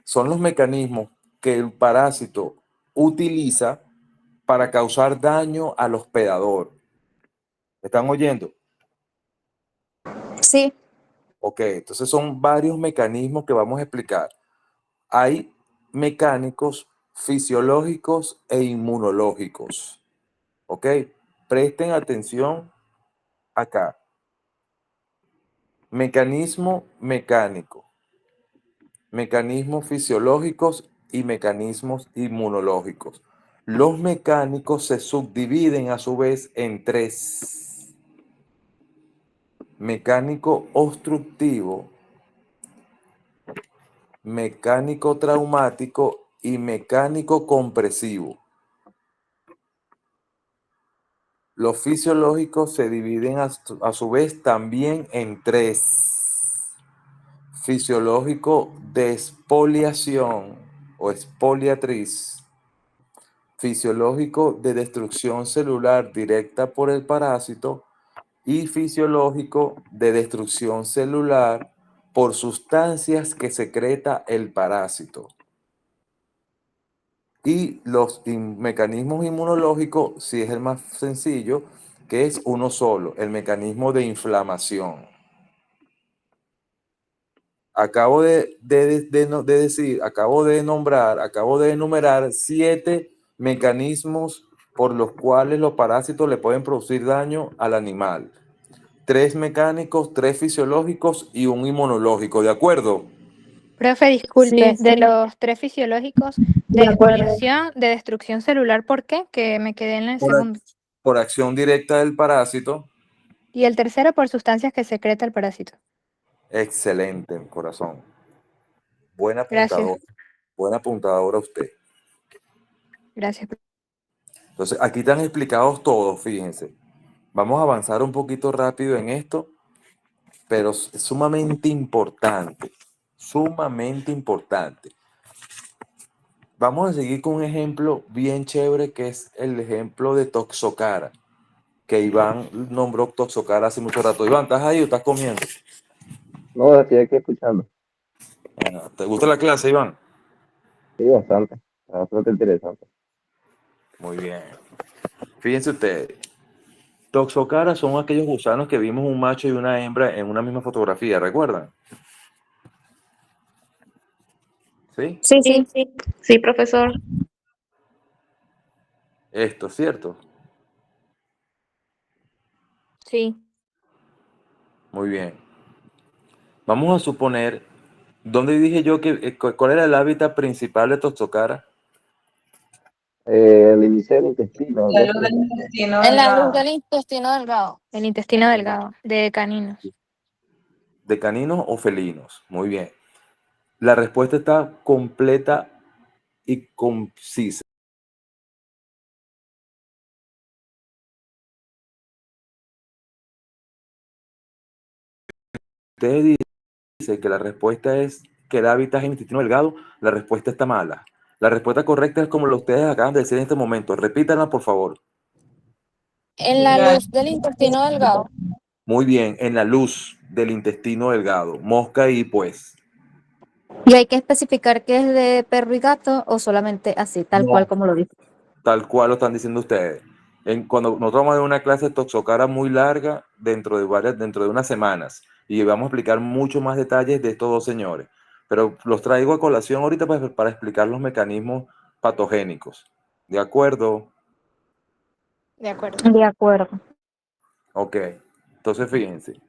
A: son los mecanismos que el parásito utiliza para causar daño al hospedador. ¿Me están oyendo?
F: Sí,
A: Ok, entonces son varios mecanismos que vamos a explicar. Hay mecánicos fisiológicos e inmunológicos. Ok, presten atención acá. Mecanismo mecánico, mecanismos fisiológicos y mecanismos inmunológicos. Los mecánicos se subdividen a su vez en 3. Mecánico obstructivo, mecánico traumático y mecánico compresivo. Los fisiológicos se dividen a su vez también en 3. Fisiológico de expoliación o expoliatriz, fisiológico de destrucción celular directa por el parásito y fisiológico de destrucción celular por sustancias que secreta el parásito. Y los mecanismos inmunológicos, sí es el más sencillo, que es uno solo, el mecanismo de inflamación. Acabo de decir, acabo de enumerar 7 mecanismos por los cuales los parásitos le pueden producir daño al animal. 3 mecánicos, 3 fisiológicos y un inmunológico, ¿de acuerdo?
G: Profe,
D: Sí,
G: disculpe, de
D: sí.
G: los 3 fisiológicos de expoliación, de destrucción celular, ¿por qué? Que me quedé en el segundo.
A: Por acción directa del parásito.
G: Y el tercero por sustancias que secreta el parásito.
A: Excelente, corazón.
G: Gracias.
A: Buena apuntadora usted.
G: Gracias.
A: Entonces, aquí están explicados todos, fíjense. Vamos a avanzar un poquito rápido en esto, pero es sumamente importante. Sumamente importante. Vamos a seguir con un ejemplo bien chévere, que es el ejemplo de Toxocara, que Iván nombró Toxocara hace mucho rato. Iván, ¿estás ahí o estás comiendo?
E: No, estoy aquí escuchando.
A: ¿Te gusta la clase, Iván?
E: Sí, bastante. Bastante interesante.
A: Muy bien. Fíjense ustedes. Toxocara son aquellos gusanos que vimos un macho y una hembra en una misma fotografía, ¿recuerdan? ¿Sí?
J: Sí, sí, profesor.
A: Esto, ¿cierto?
G: Sí.
A: Muy bien. Vamos a suponer, ¿dónde dije yo que cuál era el hábitat principal de Toxocara?
E: El inicio del intestino, algo así.
J: En la luz del intestino delgado.
G: El intestino delgado, de caninos.
A: ¿De caninos o felinos? Muy bien. La respuesta está completa y concisa. Ustedes dicen que la respuesta es que el hábitat es el intestino delgado, la respuesta está mala. La respuesta correcta es como lo ustedes acaban de decir en este momento. Repítanla, por favor.
J: En la luz del intestino delgado.
A: Muy bien, en la luz del intestino delgado. Mosca y pues.
F: ¿Y hay que especificar que es de perro y gato o solamente así, tal
A: No.
F: cual como lo dice?
A: Tal cual lo están diciendo ustedes. Cuando nosotros vamos a una clase de Toxocara muy larga, dentro de unas semanas, y vamos a explicar mucho más detalles de estos dos señores. Pero los traigo a colación ahorita para explicar los mecanismos patogénicos. ¿De acuerdo?
G: De acuerdo.
F: De acuerdo.
A: Ok. Entonces, fíjense.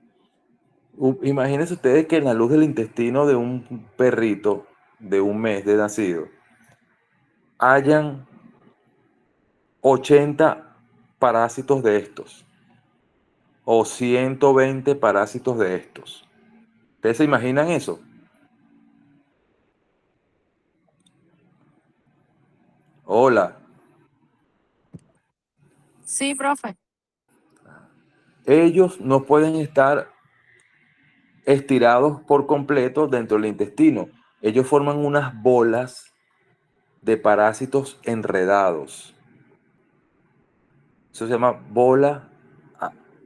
A: Imagínense ustedes que en la luz del intestino de un perrito de un mes de nacido hayan 80 parásitos de estos o 120 parásitos de estos. ¿Ustedes se imaginan eso? Hola.
J: Sí, profe.
A: Ellos no pueden estar estirados por completo dentro del intestino. Ellos forman unas bolas de parásitos enredados. Eso se llama bola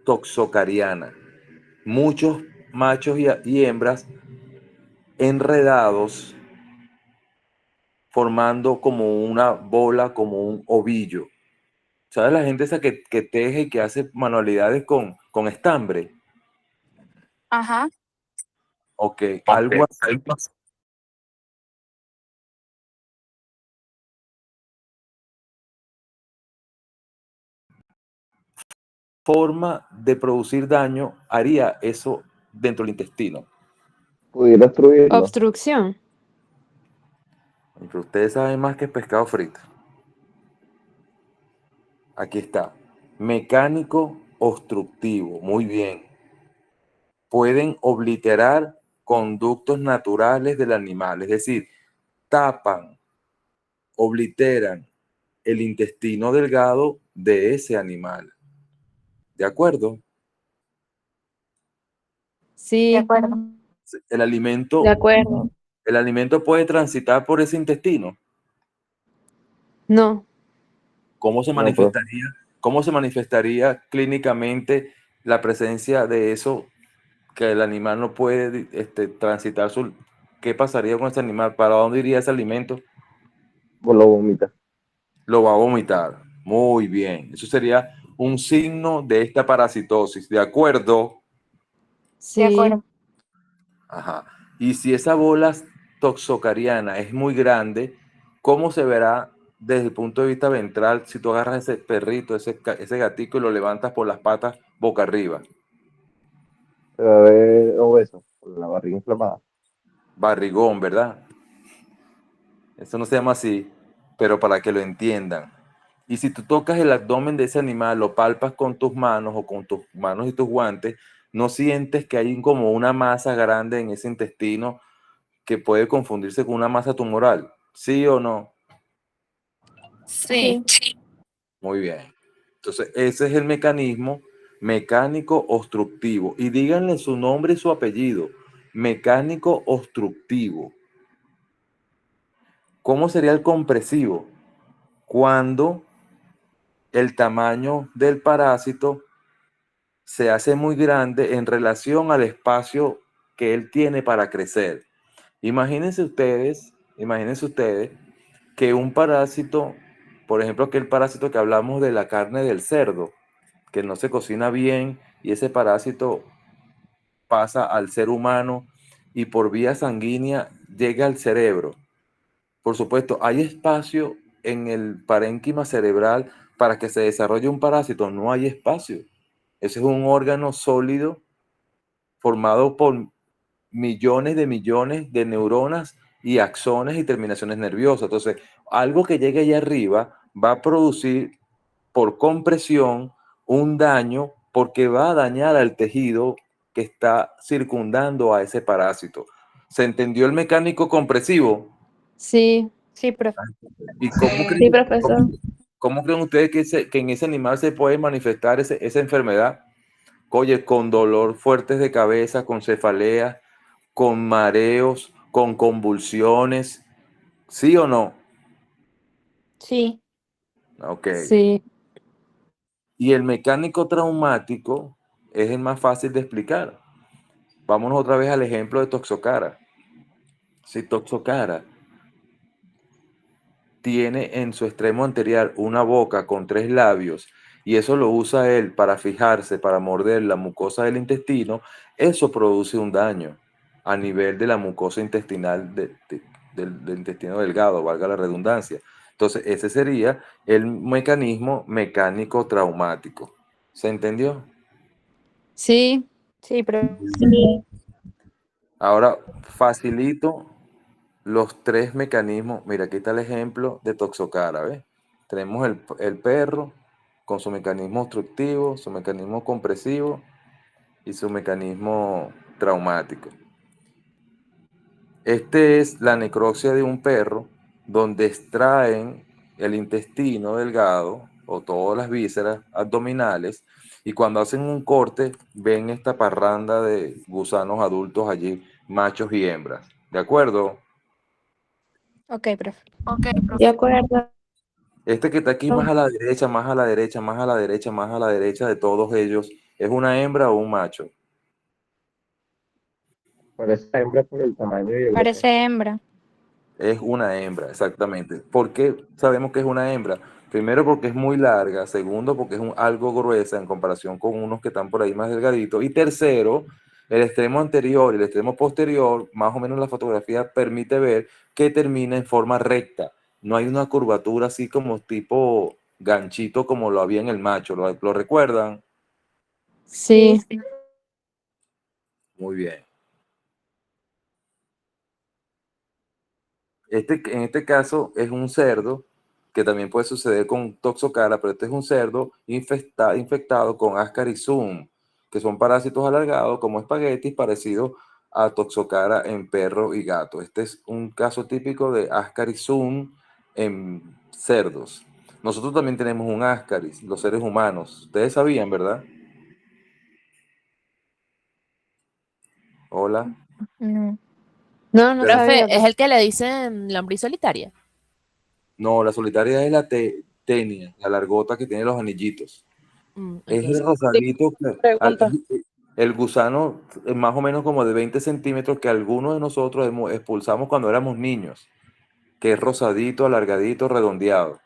A: toxocariana. Muchos machos y hembras enredados formando como una bola, como un ovillo. ¿Sabes la gente esa que teje y que hace manualidades con estambre?
J: Ajá.
A: Ok, algo así. Forma de producir daño haría eso dentro del intestino.
E: Pudiera obstruirlo.
D: Obstrucción.
A: Pero ustedes saben más que pescado frito. Aquí está. Mecánico obstructivo. Muy bien. Pueden obliterar conductos naturales del animal, es decir, tapan, obliteran el intestino delgado de ese animal. ¿De acuerdo?
D: Sí.
J: De acuerdo.
A: El alimento,
J: De acuerdo.
A: el alimento puede transitar por ese intestino.
D: No.
A: ¿Cómo se
E: No, profe.
A: manifestaría, cómo se manifestaría clínicamente la presencia de eso que el animal no puede transitar ¿qué pasaría con ese animal? ¿Para dónde iría ese alimento?
E: lo vomita.
A: Lo va a vomitar. Muy bien. Eso sería un signo de esta parasitosis. ¿De acuerdo?
J: De
D: Sí,
J: acuerdo.
A: Ajá. Y si esa bola toxocariana es muy grande, ¿cómo se verá desde el punto de vista ventral si tú agarras ese perrito, ese gatico y lo levantas por las patas boca arriba?
E: Se va a ver obeso, con la barriga inflamada.
A: Barrigón, ¿verdad? Eso no se llama así, pero para que lo entiendan. Y si tú tocas el abdomen de ese animal, lo palpas con tus manos o con tus manos y tus guantes, no sientes que hay como una masa grande en ese intestino que puede confundirse con una masa tumoral. ¿Sí o no?
J: Sí.
A: Muy bien. Entonces, ese es el mecanismo mecánico obstructivo. Y díganle su nombre y su apellido. Mecánico obstructivo. ¿Cómo sería el compresivo? Cuando el tamaño del parásito se hace muy grande en relación al espacio que él tiene para crecer. Imagínense ustedes que un parásito, por ejemplo, aquel parásito que hablamos de la carne del cerdo, que no se cocina bien y ese parásito pasa al ser humano y por vía sanguínea llega al cerebro. Por supuesto, ¿hay espacio en el parénquima cerebral para que se desarrolle un parásito? No hay espacio. Ese es un órgano sólido formado por millones de neuronas y axones y terminaciones nerviosas. Entonces, algo que llegue allá arriba va a producir por compresión un daño porque va a dañar al tejido que está circundando a ese parásito. ¿Se entendió el mecánico compresivo?
D: sí,
G: Sí, profe.
A: ¿Y
C: Sí.
A: cómo creen ustedes que en ese animal se puede manifestar esa enfermedad? Oye, con dolor fuertes de cabeza, con cefalea, con mareos, con convulsiones, ¿sí o no?
G: Sí.
A: Ok.
D: sí,
A: Y el mecánico traumático es el más fácil de explicar. Vámonos otra vez al ejemplo de Toxocara. Si Toxocara tiene en su extremo anterior una boca con 3 labios y eso lo usa él para fijarse, para morder la mucosa del intestino, eso produce un daño a nivel de la mucosa intestinal del intestino delgado, valga la redundancia. Entonces, ese sería el mecanismo mecánico traumático. ¿Se entendió?
D: sí,
G: Sí, profe.
A: Ahora facilito los 3 mecanismos. Mira, aquí está el ejemplo de Toxocara, ¿ves? Tenemos el perro con su mecanismo obstructivo, su mecanismo compresivo y su mecanismo traumático. Este es la necropsia de un perro donde extraen el intestino delgado o todas las vísceras abdominales y cuando hacen un corte ven esta parranda de gusanos adultos allí, machos y hembras. ¿De acuerdo?
G: Ok, profe.
J: De acuerdo.
A: Este que está aquí más a la derecha, más a la derecha, más a la derecha, más a la derecha de todos ellos, ¿es una hembra o un macho?
E: Parece hembra por el tamaño y el grosor.
G: Parece hembra.
A: Es una hembra, exactamente. ¿Por qué sabemos que es una hembra? Primero porque es muy larga, segundo porque es algo gruesa en comparación con unos que están por ahí más delgaditos, y tercero, el extremo anterior y el extremo posterior, más o menos la fotografía permite ver que termina en forma recta. No hay una curvatura así como tipo ganchito como lo había en el macho. ¿Lo recuerdan?
D: sí,
A: Muy bien. En este caso es un cerdo, que también puede suceder con Toxocara, pero este es un cerdo infectado con Ascarisum, que son parásitos alargados como espaguetis parecidos a Toxocara en perro y gato. Este es un caso típico de Ascarisum en cerdos. Nosotros también tenemos un Ascaris, los seres humanos. Ustedes sabían, ¿verdad? Hola.
G: No.
D: no, no
A: Ustedes-
H: Profe,
D: sabía,
H: es
D: profe.
H: el que le dicen lombriz solitaria.
A: No, la solitaria es la tenia, la largota que tiene los anillitos. Es el
H: Entonces,
A: rosadito,
B: Pregunta.
A: el gusano más o menos como de 20 centímetros que algunos de nosotros expulsamos cuando éramos niños, que es rosadito, alargadito, redondeado.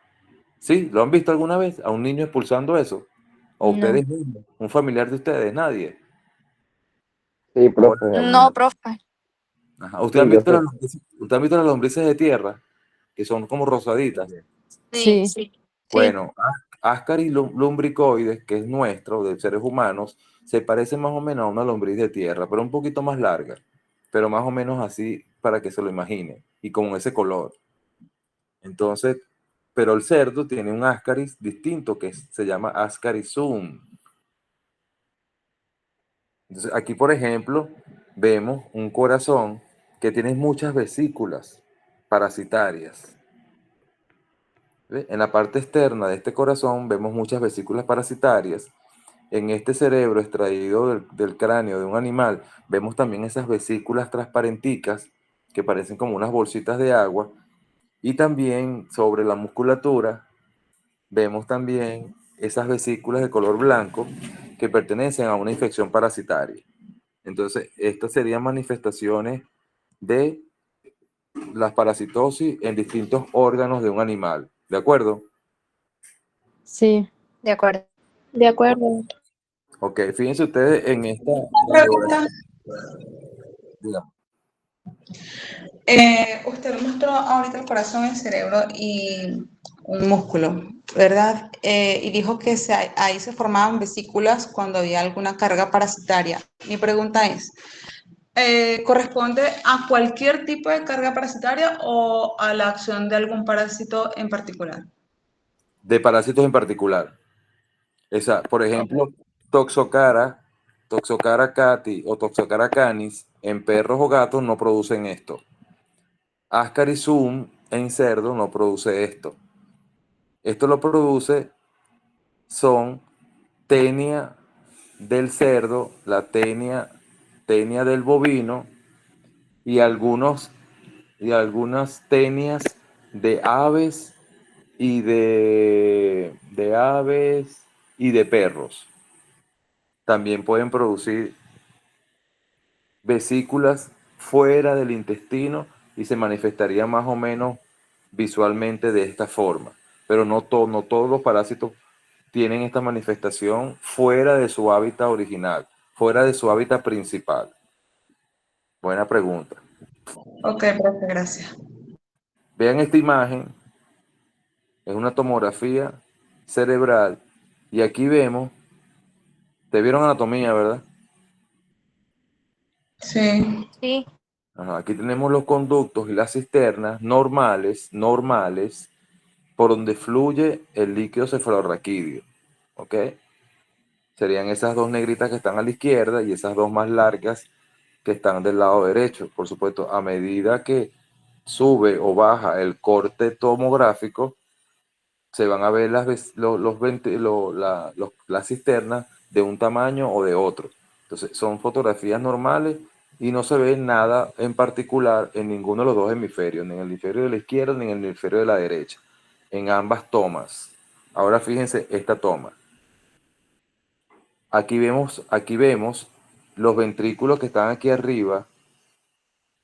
A: ¿Sí? ¿Lo han visto alguna vez? ¿A un niño expulsando eso? ¿O
D: No.
A: ustedes mismos? ¿Un familiar de ustedes? Nadie.
E: Sí,
A: Ahora,
E: profe.
J: No, profe.
A: ajá. ¿Ustedes
E: Sí,
A: han
E: yo
A: visto
E: sé.
A: ¿ustedes han visto las lombrices de tierra? Que son como rosaditas.
J: Sí,
D: Sí,
J: sí.
A: Bueno, Ascaris lumbricoides, que es nuestro, de seres humanos, se parece más o menos a una lombriz de tierra, pero un poquito más larga, pero más o menos así para que se lo imagine, y con ese color. Entonces, pero el cerdo tiene un Ascaris distinto que se llama Ascaris zoom. Entonces, aquí, por ejemplo, vemos un corazón que tiene muchas vesículas parasitarias. ¿Ve? En la parte externa de este corazón vemos muchas vesículas parasitarias. En este cerebro extraído del cráneo de un animal, vemos también esas vesículas transparenticas que parecen como unas bolsitas de agua. Y también sobre la musculatura vemos también esas vesículas de color blanco que pertenecen a una infección parasitaria. Entonces, estas serían manifestaciones de las parasitosis en distintos órganos de un animal. ¿De acuerdo?
D: sí.
G: De acuerdo.
H: De acuerdo.
A: Ok, fíjense ustedes en esta
C: Pregunta.
A: digamos,
C: Usted mostró ahorita el corazón, el cerebro y un músculo, ¿verdad? Y dijo que ahí se formaban vesículas cuando había alguna carga parasitaria. Mi pregunta es, ¿corresponde a cualquier tipo de carga parasitaria o a la acción de algún parásito en particular?
A: de parásitos en particular. Por ejemplo, Toxocara, Toxocara cati o Toxocara canis en perros o gatos no producen esto. Ascarisum en cerdo no produce esto. Esto lo produce son tenia del cerdo, la tenia del bovino y algunas tenias de aves y de aves y de perros. También pueden producir vesículas fuera del intestino y se manifestaría más o menos visualmente de esta forma. Pero no todos los parásitos tienen esta manifestación fuera de su hábitat original, fuera de su hábitat principal. Buena pregunta.
C: Ok, profe, gracias.
A: Vean esta imagen, es una tomografía cerebral y aquí vemos, te vieron anatomía, ¿verdad?
C: Sí.
G: Sí,
A: Ajá, aquí tenemos los conductos y las cisternas normales, por donde fluye el líquido cefalorraquídeo. ¿Ok? Serían esas dos negritas que están a la izquierda y esas dos más largas que están del lado derecho. Por supuesto, a medida que sube o baja el corte tomográfico, se van a ver las cisternas de un tamaño o de otro. Entonces, son fotografías normales y no se ve nada en particular en ninguno de los dos hemisferios, ni en el hemisferio de la izquierda ni en el hemisferio de la derecha, en ambas tomas. Ahora fíjense esta toma. Aquí vemos los ventrículos que están aquí arriba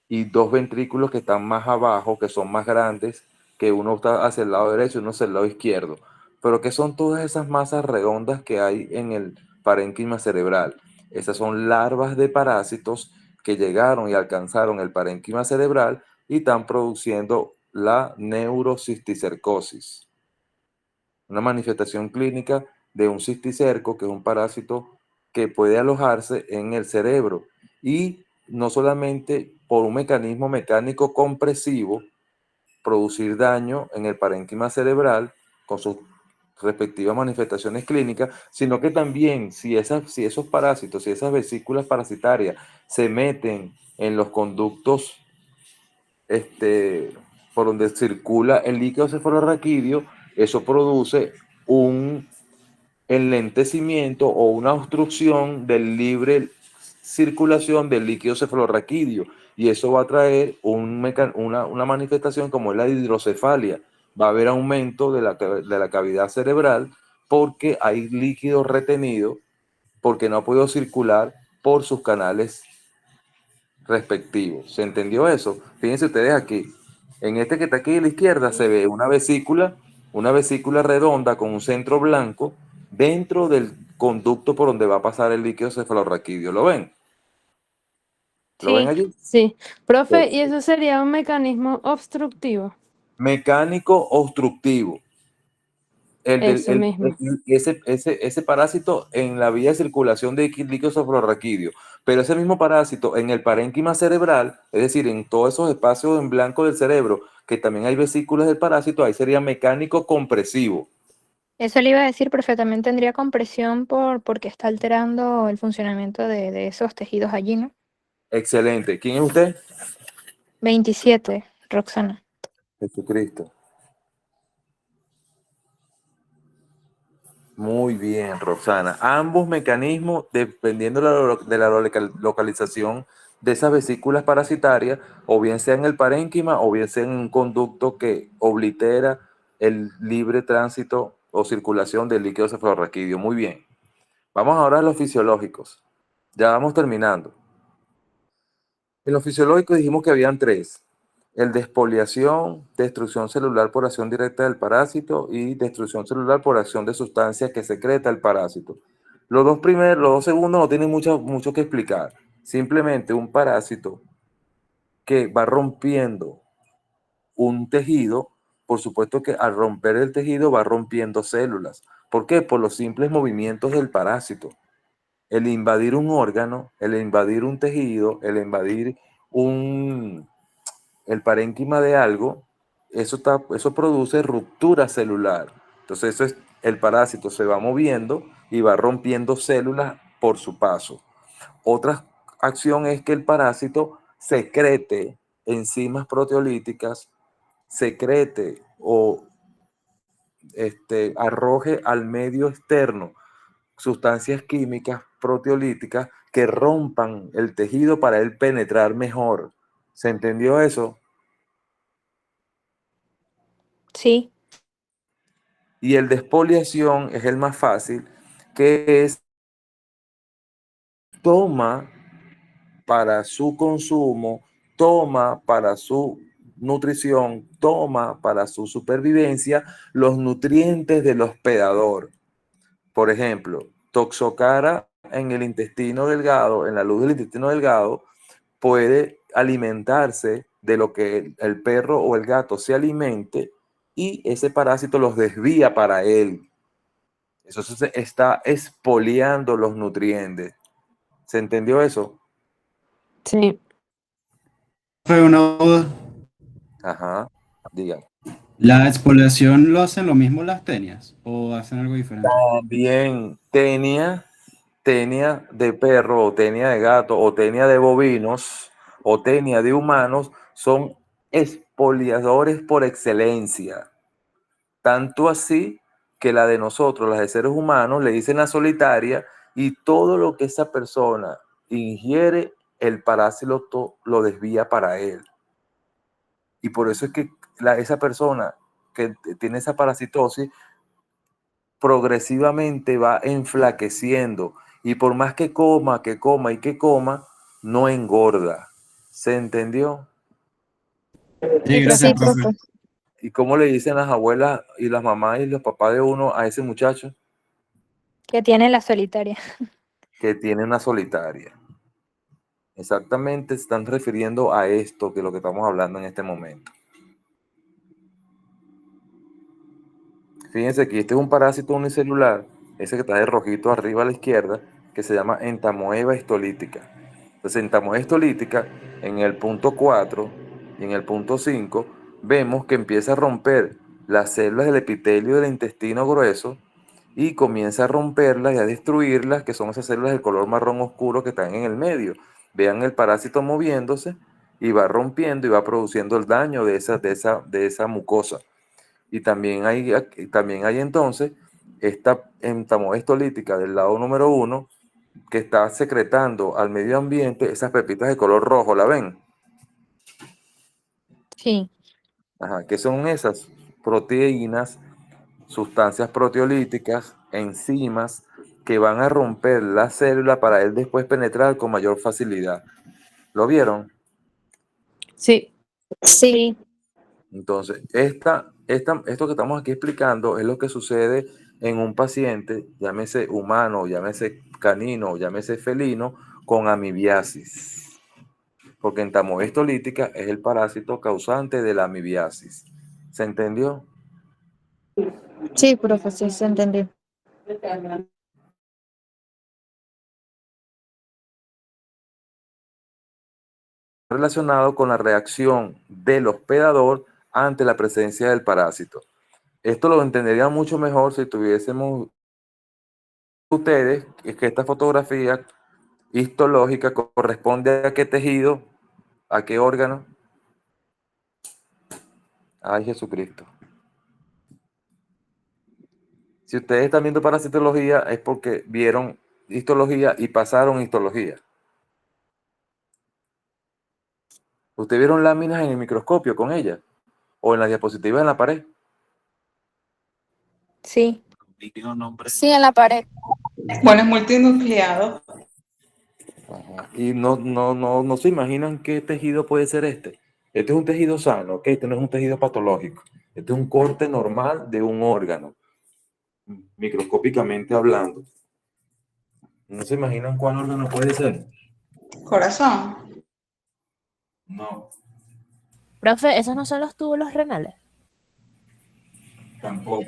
A: y dos ventrículos que están más abajo, que son más grandes, que uno está hacia el lado derecho y uno hacia el lado izquierdo. Pero ¿qué son todas esas masas redondas que hay en el parénquima cerebral? Esas son larvas de parásitos que llegaron y alcanzaron el parénquima cerebral y están produciendo la neurocisticercosis, una manifestación clínica de un cisticerco, que es un parásito que puede alojarse en el cerebro y no solamente por un mecanismo mecánico compresivo producir daño en el parénquima cerebral con sus respectivas manifestaciones clínicas, sino que también si esos parásitos, si esas vesículas parasitarias se meten en los conductos por donde circula el líquido cefalorraquídeo, eso produce un enlentecimiento o una obstrucción del libre circulación del líquido cefalorraquídeo y eso va a traer una manifestación como es la hidrocefalia. Va a haber aumento de la cavidad cerebral porque hay líquido retenido porque no ha podido circular por sus canales respectivos. ¿Se entendió eso? Fíjense ustedes aquí. En este que está aquí a la izquierda se ve una vesícula redonda con un centro blanco dentro del conducto por donde va a pasar el líquido cefalorraquídeo. ¿Lo ven? ¿Lo ven
D: Sí,
A: allí?
D: sí. Profe, ¿y
A: Perfecto.
D: eso sería un mecanismo obstructivo?
A: Mecánico obstructivo.
D: Eso mismo.
A: Ese parásito en la vía de circulación de líquido cefalorraquídeo, pero ese mismo parásito en el parénquima cerebral, es decir, en todos esos espacios en blanco del cerebro, que también hay vesículas del parásito, ahí sería mecánico compresivo.
G: Eso le iba a decir, profe, también tendría compresión porque está alterando el funcionamiento de esos tejidos allí, ¿no?
A: Excelente. ¿Quién es usted?
G: 27, Roxana.
A: Jesucristo. Muy bien, Roxana. Ambos mecanismos, dependiendo de la localización de esas vesículas parasitarias, o bien sea en el parénquima, o bien sea en un conducto que oblitera el libre tránsito o circulación del líquido cefalorraquídeo. Muy bien. Vamos ahora a los fisiológicos. Ya vamos terminando. En los fisiológicos dijimos que habían tres. El de expoliación, destrucción celular por acción directa del parásito y destrucción celular por acción de sustancias que secreta el parásito. Los dos segundos no tienen mucho que explicar. Simplemente un parásito que va rompiendo un tejido, por supuesto que al romper el tejido va rompiendo células. ¿Por qué? Por los simples movimientos del parásito. El invadir un órgano, el invadir un tejido, el invadir el parénquima de algo, eso produce ruptura celular. Entonces el parásito se va moviendo y va rompiendo células por su paso. Otra acción es que el parásito secrete enzimas proteolíticas, secrete o arroje al medio externo sustancias químicas proteolíticas que rompan el tejido para él penetrar mejor. ¿Se entendió eso?
G: Sí,
A: Y el de expoliación es el más fácil, que es toma para su consumo, toma para su nutrición, toma para su supervivencia los nutrientes del hospedador. Por ejemplo, Toxocara en el intestino delgado, en la luz del intestino delgado, puede alimentarse de lo que el perro o el gato se alimente y ese parásito los desvía para él. Eso se está expoliando los nutrientes. ¿Se entendió eso?
D: Sí.
I: Fue una duda.
A: Ajá, diga.
I: ¿La exfoliación lo hacen lo mismo las tenias o hacen algo diferente?
A: También tenia de perro o tenia de gato o tenia de bovinos o tenia de humanos son expoliadores por excelencia. Tanto así que la de nosotros, las de seres humanos, le dicen la solitaria y todo lo que esa persona ingiere, el parásito lo desvía para él. Y por eso es que esa persona que tiene esa parasitosis progresivamente va enflaqueciendo y por más que coma y que coma, no engorda. ¿Se entendió?
I: Sí, gracias,
G: sí,
I: profe.
G: profe.
A: ¿Y cómo le dicen las abuelas y las mamás y los papás de uno a ese muchacho?
G: Que tiene la solitaria.
A: Que tiene una solitaria. Exactamente se están refiriendo a esto, que es lo que estamos hablando en este momento. Fíjense que este es un parásito unicelular, ese que está de rojito arriba a la izquierda, que se llama entamoeba histolítica. Entonces, entamoeba histolítica, en el punto 4 y en el punto 5, vemos que empieza a romper las células del epitelio del intestino grueso y comienza a romperlas y a destruirlas, que son esas células del color marrón oscuro que están en el medio. Vean el parásito moviéndose y va rompiendo y va produciendo el daño de esa mucosa. Y también hay entonces esta entamoeba histolítica del lado número 1 que está secretando al medio ambiente esas pepitas de color rojo, ¿la ven?
G: Sí,
A: Ajá, ¿qué son esas? Proteínas, sustancias proteolíticas, enzimas que van a romper la célula para él después penetrar con mayor facilidad. ¿Lo vieron?
D: Sí.
J: Sí,
A: Entonces, esto que estamos aquí explicando es lo que sucede en un paciente, llámese humano, llámese canino, llámese felino, con amibiasis. Porque entamoeba histolítica es el parásito causante de la amibiasis. ¿Se entendió?
F: Sí, profe, sí, se entendió.
A: Relacionado con la reacción del hospedador ante la presencia del parásito. Esto lo entenderían mucho mejor si tuviésemos ustedes que esta fotografía histológica corresponde a qué tejido, a qué órgano. Ay, Jesucristo. Si ustedes están viendo parasitología es porque vieron histología y pasaron histología. ¿Ustedes vieron láminas en el microscopio con ellas? ¿O en la diapositiva en la pared?
G: Sí.
J: Sí, en la pared.
C: Bueno, es multinucleado.
A: Ajá. Y no se imaginan qué tejido puede ser este. Este es un tejido sano, ¿ok? Este no es un tejido patológico. Este es un corte normal de un órgano, microscópicamente hablando. ¿No se imaginan cuál órgano puede ser?
C: Corazón.
A: No,
H: Profe, ¿esos no son los túbulos renales?
A: tampoco.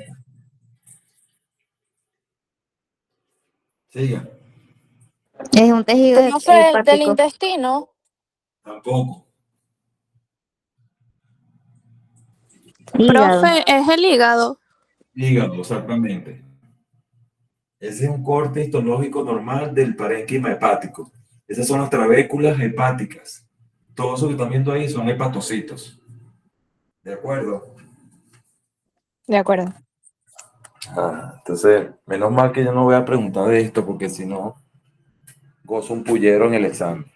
A: Siga.
F: Es un tejido
J: Profe, del
F: hepático.
J: intestino.
A: Tampoco.
F: Hígado.
J: Profe, es el hígado.
A: Hígado, exactamente. Ese es un corte histológico normal del parénquima hepático. Esas son las trabéculas hepáticas. Todo eso que están viendo ahí son hepatocitos. ¿De acuerdo?
G: De acuerdo.
A: Entonces, menos mal que yo no voy a preguntar de esto, porque si no, gozo un pullero en el examen.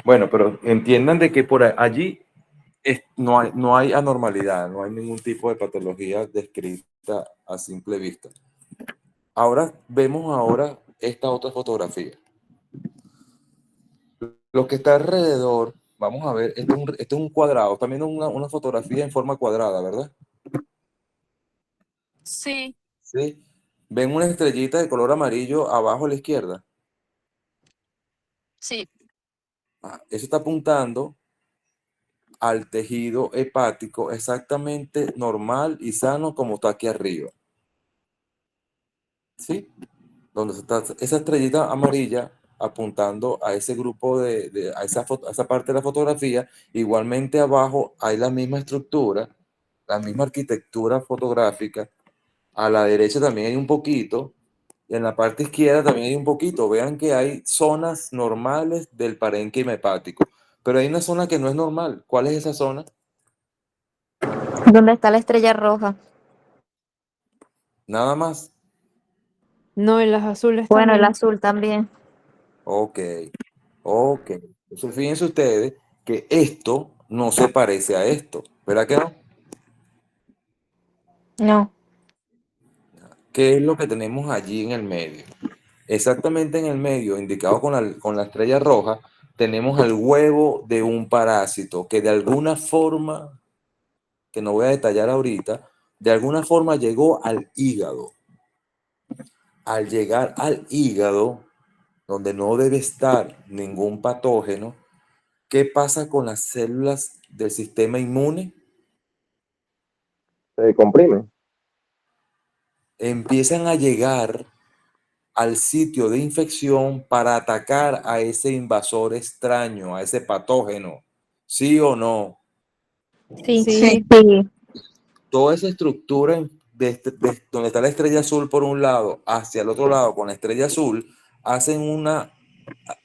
A: Bueno, pero entiendan de que por allí no hay anormalidad, no hay ningún tipo de patología descrita a simple vista. Ahora vemos esta otra fotografía. Lo que está alrededor, vamos a ver, este es un cuadrado, también una fotografía en forma cuadrada, ¿verdad?
J: Sí.
A: Sí. ¿Ven una estrellita de color amarillo abajo a la izquierda?
J: Sí.
A: Eso está apuntando al tejido hepático exactamente normal y sano como está aquí arriba. ¿Sí? Donde está esa estrellita amarilla apuntando a ese grupo a esa parte de la fotografía. Igualmente abajo hay la misma estructura, la misma arquitectura fotográfica. A la derecha también hay un poquito. Y en la parte izquierda también hay un poquito. Vean que hay zonas normales del parénquima hepático. Pero hay una zona que no es normal. ¿Cuál es esa zona?
F: ¿Dónde está la estrella roja?
A: Nada más.
D: No, y las azules
F: Bueno, el
D: también.
F: azul también.
A: Ok. Entonces fíjense ustedes que esto no se parece a esto. ¿Verdad que no?
G: No.
A: ¿Qué es lo que tenemos allí en el medio? Exactamente en el medio, indicado con la estrella roja, tenemos el huevo de un parásito que de alguna forma, que no voy a detallar ahorita, de alguna forma llegó al hígado. Al llegar al hígado, donde no debe estar ningún patógeno, ¿qué pasa con las células del sistema inmune?
E: Se comprime.
A: Empiezan a llegar al sitio de infección para atacar a ese invasor extraño, a ese patógeno. ¿Sí o no?
G: Sí.
C: Sí.
F: Sí.
A: Toda esa estructura donde está la estrella azul por un lado hacia el otro lado con la estrella azul, hacen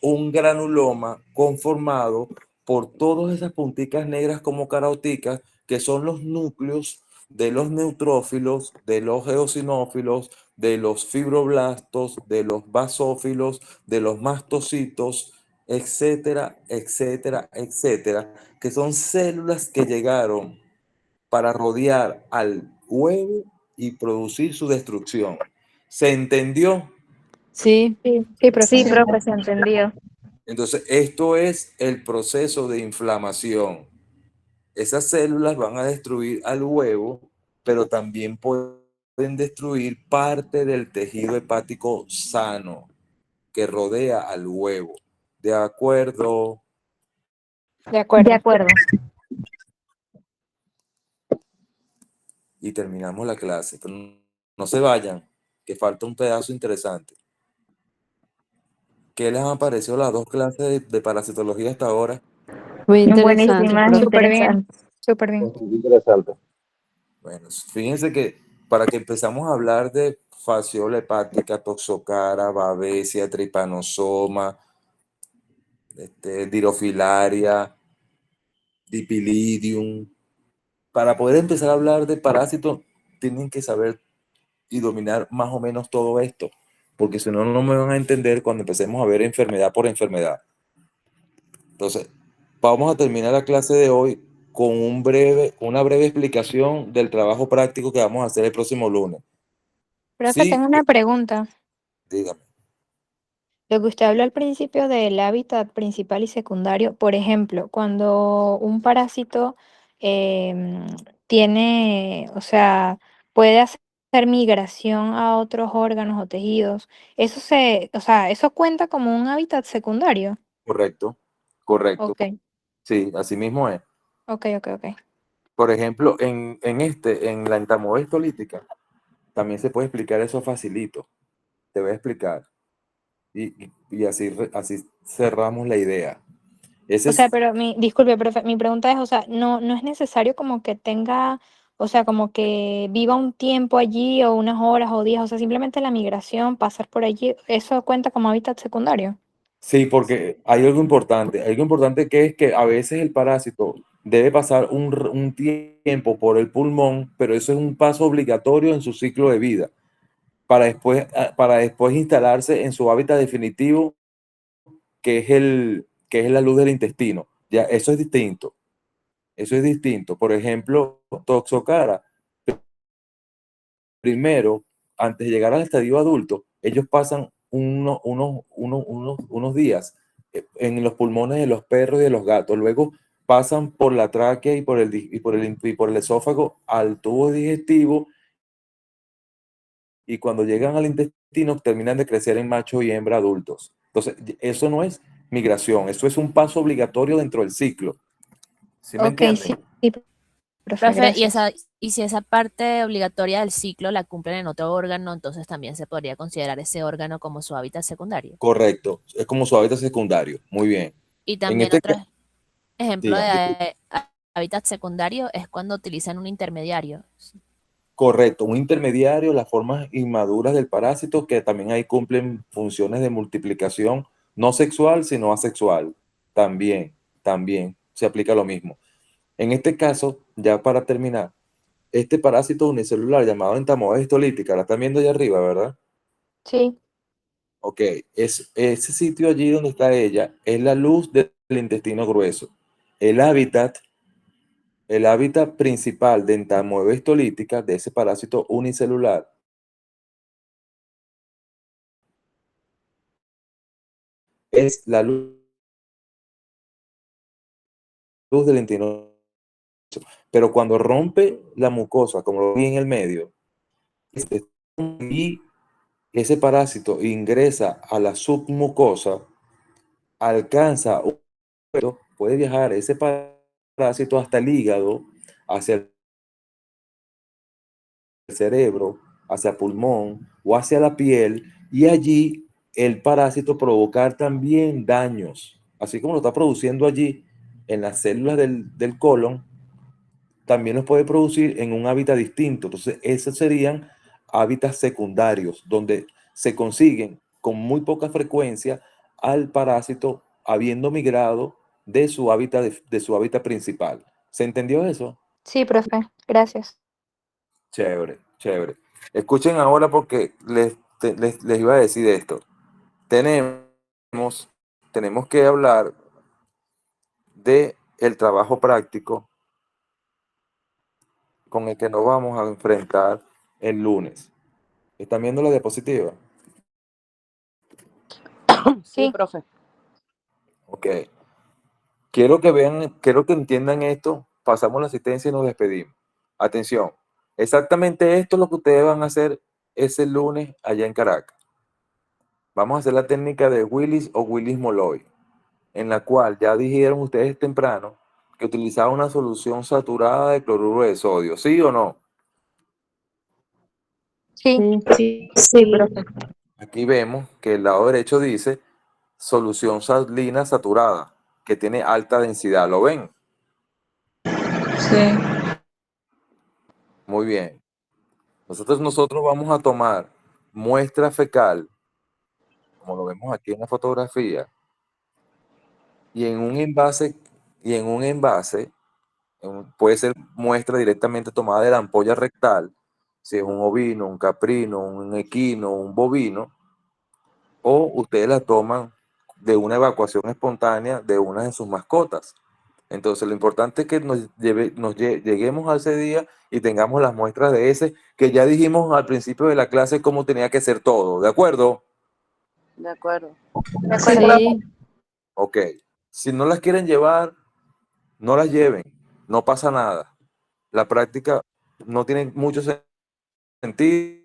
A: un granuloma conformado por todas esas punticas negras como caroticas que son los núcleos de los neutrófilos, de los eosinófilos, de los fibroblastos, de los basófilos, de los mastocitos, etcétera, etcétera, etcétera, que son células que llegaron para rodear al huevo y producir su destrucción. ¿Se entendió?
D: Sí.
G: Sí,
F: Sí,
G: profesor.
F: profe, se entendió.
A: Entonces, esto es el proceso de inflamación. Esas células van a destruir al huevo, pero también pueden destruir parte del tejido hepático sano que rodea al huevo. ¿De acuerdo?
G: De
F: De
G: acuerdo.
F: acuerdo.
A: Y terminamos la clase. Pero no se vayan, que falta un pedazo interesante. ¿Qué les han parecido las 2 clases de parasitología hasta ahora?
D: Muy interesante,
F: Buenísimas,
D: profe.
G: Súper bien,
F: interesantes.
G: súper bien.
E: Bastante interesante.
A: Bueno, fíjense que para que empezamos a hablar de fasciola hepática, toxocara, babesia, trypanosoma, dirofilaria, dipilidium, para poder empezar a hablar de parásitos, tienen que saber y dominar más o menos todo esto, porque si no, no me van a entender cuando empecemos a ver enfermedad por enfermedad. Entonces, vamos a terminar la clase de hoy con una breve explicación del trabajo práctico que vamos a hacer el próximo lunes.
G: Profe,
A: Sí,
G: tengo una pregunta.
A: dígame.
G: Lo que usted habló al principio del hábitat principal y secundario, por ejemplo, cuando un parásito em, tiene, o sea, puede hacer migración a otros órganos o tejidos, o sea, eso cuenta como un hábitat secundario.
A: Correcto, correcto.
G: Ok,
A: Sí, así mismo es.
G: ok, ok, ok.
A: Por ejemplo, en la entamoeba también se puede explicar eso facilito. Te voy a explicar. Y así cerramos la idea. Ese
G: O sea,
A: es,
G: pero disculpe, profe, mi pregunta es, o sea, no es necesario como que tenga, o sea, como que viva un tiempo allí o unas horas o días, o sea, simplemente la migración, pasar por allí, ¿eso cuenta como hábitat secundario?
A: sí, porque hay algo importante que es que a veces el parásito debe pasar un tiempo por el pulmón, pero eso es un paso obligatorio en su ciclo de vida, para después instalarse en su hábitat definitivo, que es la luz del intestino. Ya, eso es distinto. Eso es distinto. Por ejemplo, Toxocara, primero, antes de llegar al estadio adulto, ellos pasan unos días en los pulmones de los perros y de los gatos. Luego pasan por la tráquea y por el esófago al tubo digestivo, y cuando llegan al intestino terminan de crecer en macho y hembra adultos. Entonces, eso no es migración, eso es un paso obligatorio dentro del ciclo. ¿Sí me
G: Ok, sí,
A: entienden?
G: sí, profe,
H: Profe,
G: gracias.
H: y si esa parte obligatoria del ciclo la cumplen en otro órgano, entonces también se podría considerar ese órgano como su hábitat secundario.
A: Correcto, es como su hábitat secundario. Muy bien.
H: Y
A: En
H: también
A: este
H: otro
A: caso,
H: ejemplo
A: digan,
H: de hábitat secundario es cuando utilizan un intermediario.
A: correcto, un intermediario, las formas inmaduras del parásito, que también ahí cumplen funciones de multiplicación no sexual, sino asexual. También se aplica lo mismo. En este caso, ya para terminar, este parásito unicelular llamado entamoeba histolítica, la están viendo allá arriba, ¿verdad?
G: Sí,
A: Ok, es ese sitio allí donde está ella, es la luz del intestino grueso. El hábitat, el hábitat principal de entamoeba histolítica, de ese parásito unicelular, es la luz del intestino. Pero cuando rompe la mucosa, como lo vi en el medio, y ese parásito ingresa a la submucosa, alcanza, puede viajar ese parásito hasta el hígado, hacia el cerebro, hacia pulmón o hacia la piel, y allí el parásito provocar también daños, así como lo está produciendo allí en las células del colon, también los puede producir en un hábitat distinto. Entonces, esos serían hábitats secundarios, donde se consiguen con muy poca frecuencia al parásito habiendo migrado de su hábitat principal. ¿Se entendió eso?
G: sí, profe, gracias.
A: Chévere, chévere. Escuchen ahora porque les iba a decir esto. Tenemos, tenemos que hablar de el trabajo práctico con el que nos vamos a enfrentar el lunes. ¿Están viendo la diapositiva?
B: Sí,
G: Sí,
B: profe.
A: Ok. Quiero que vean, quiero que entiendan esto pasamos la asistencia y nos despedimos. Atención, exactamente esto es lo que ustedes van a hacer ese lunes allá en Caracas. Vamos a hacer la técnica de Willis o Willis Molloy, en la cual ya dijeron ustedes temprano que utilizaba una solución saturada de cloruro de sodio, ¿sí o no?
G: Sí.
D: Sí.
F: Sí, profe.
A: Aquí vemos que el lado derecho dice solución salina saturada, que tiene alta densidad, ¿lo ven?
C: Sí.
A: Muy bien. Nosotros vamos a tomar muestra fecal, como lo vemos aquí en la fotografía, y en un envase, puede ser muestra directamente tomada de la ampolla rectal, si es un ovino, un caprino, un equino, un bovino, o ustedes la toman de una evacuación espontánea de una de sus mascotas. Entonces, lo importante es que lleguemos a ese día y tengamos las muestras de ese, que ya dijimos al principio de la clase cómo tenía que ser todo, ¿de acuerdo?
B: De acuerdo.
C: Sí, profe.
D: Sí.
A: Ok. Si no las quieren llevar, no las lleven, no pasa nada. La práctica no tiene mucho sentido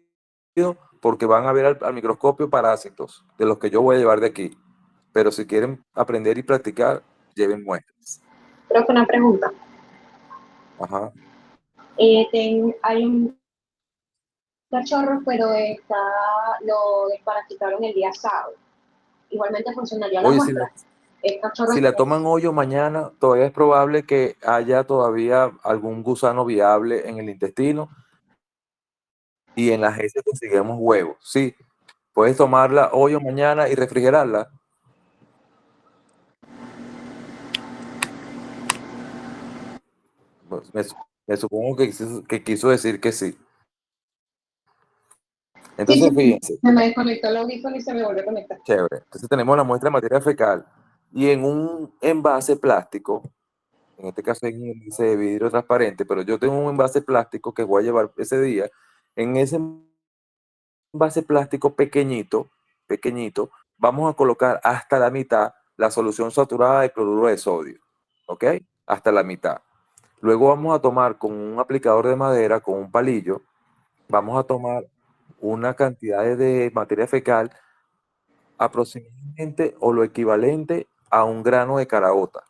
A: porque van a ver al microscopio parásitos, de los que yo voy a llevar de aquí. Pero si quieren aprender y practicar, lleven muestras.
K: Profe, una pregunta.
A: Ajá.
K: Hay un cachorro, pero lo desparasitaron el día sábado. Igualmente funcionaría la
A: Oye,
K: muestra. El cachorro
A: si la toman hoy o mañana, todavía es probable que haya todavía algún gusano viable en el intestino y en las heces conseguimos huevos. Sí, puedes tomarla hoy o mañana y refrigerarla. Pues, me supongo que quiso decir que sí. Entonces,
K: sí,
A: fíjense,
K: se me desconectó el audífono y se me volvió a conectar.
A: chévere. Entonces tenemos la muestra de materia fecal y en un envase plástico, en este caso es un envase de vidrio transparente, pero yo tengo un envase plástico que voy a llevar ese día. En ese envase plástico pequeñito, vamos a colocar hasta la mitad la solución saturada de cloruro de sodio, ¿ok? Hasta la mitad. Luego vamos a tomar con un aplicador de madera, con un palillo, vamos a tomar una cantidad de materia fecal aproximadamente o lo equivalente a un grano de caraota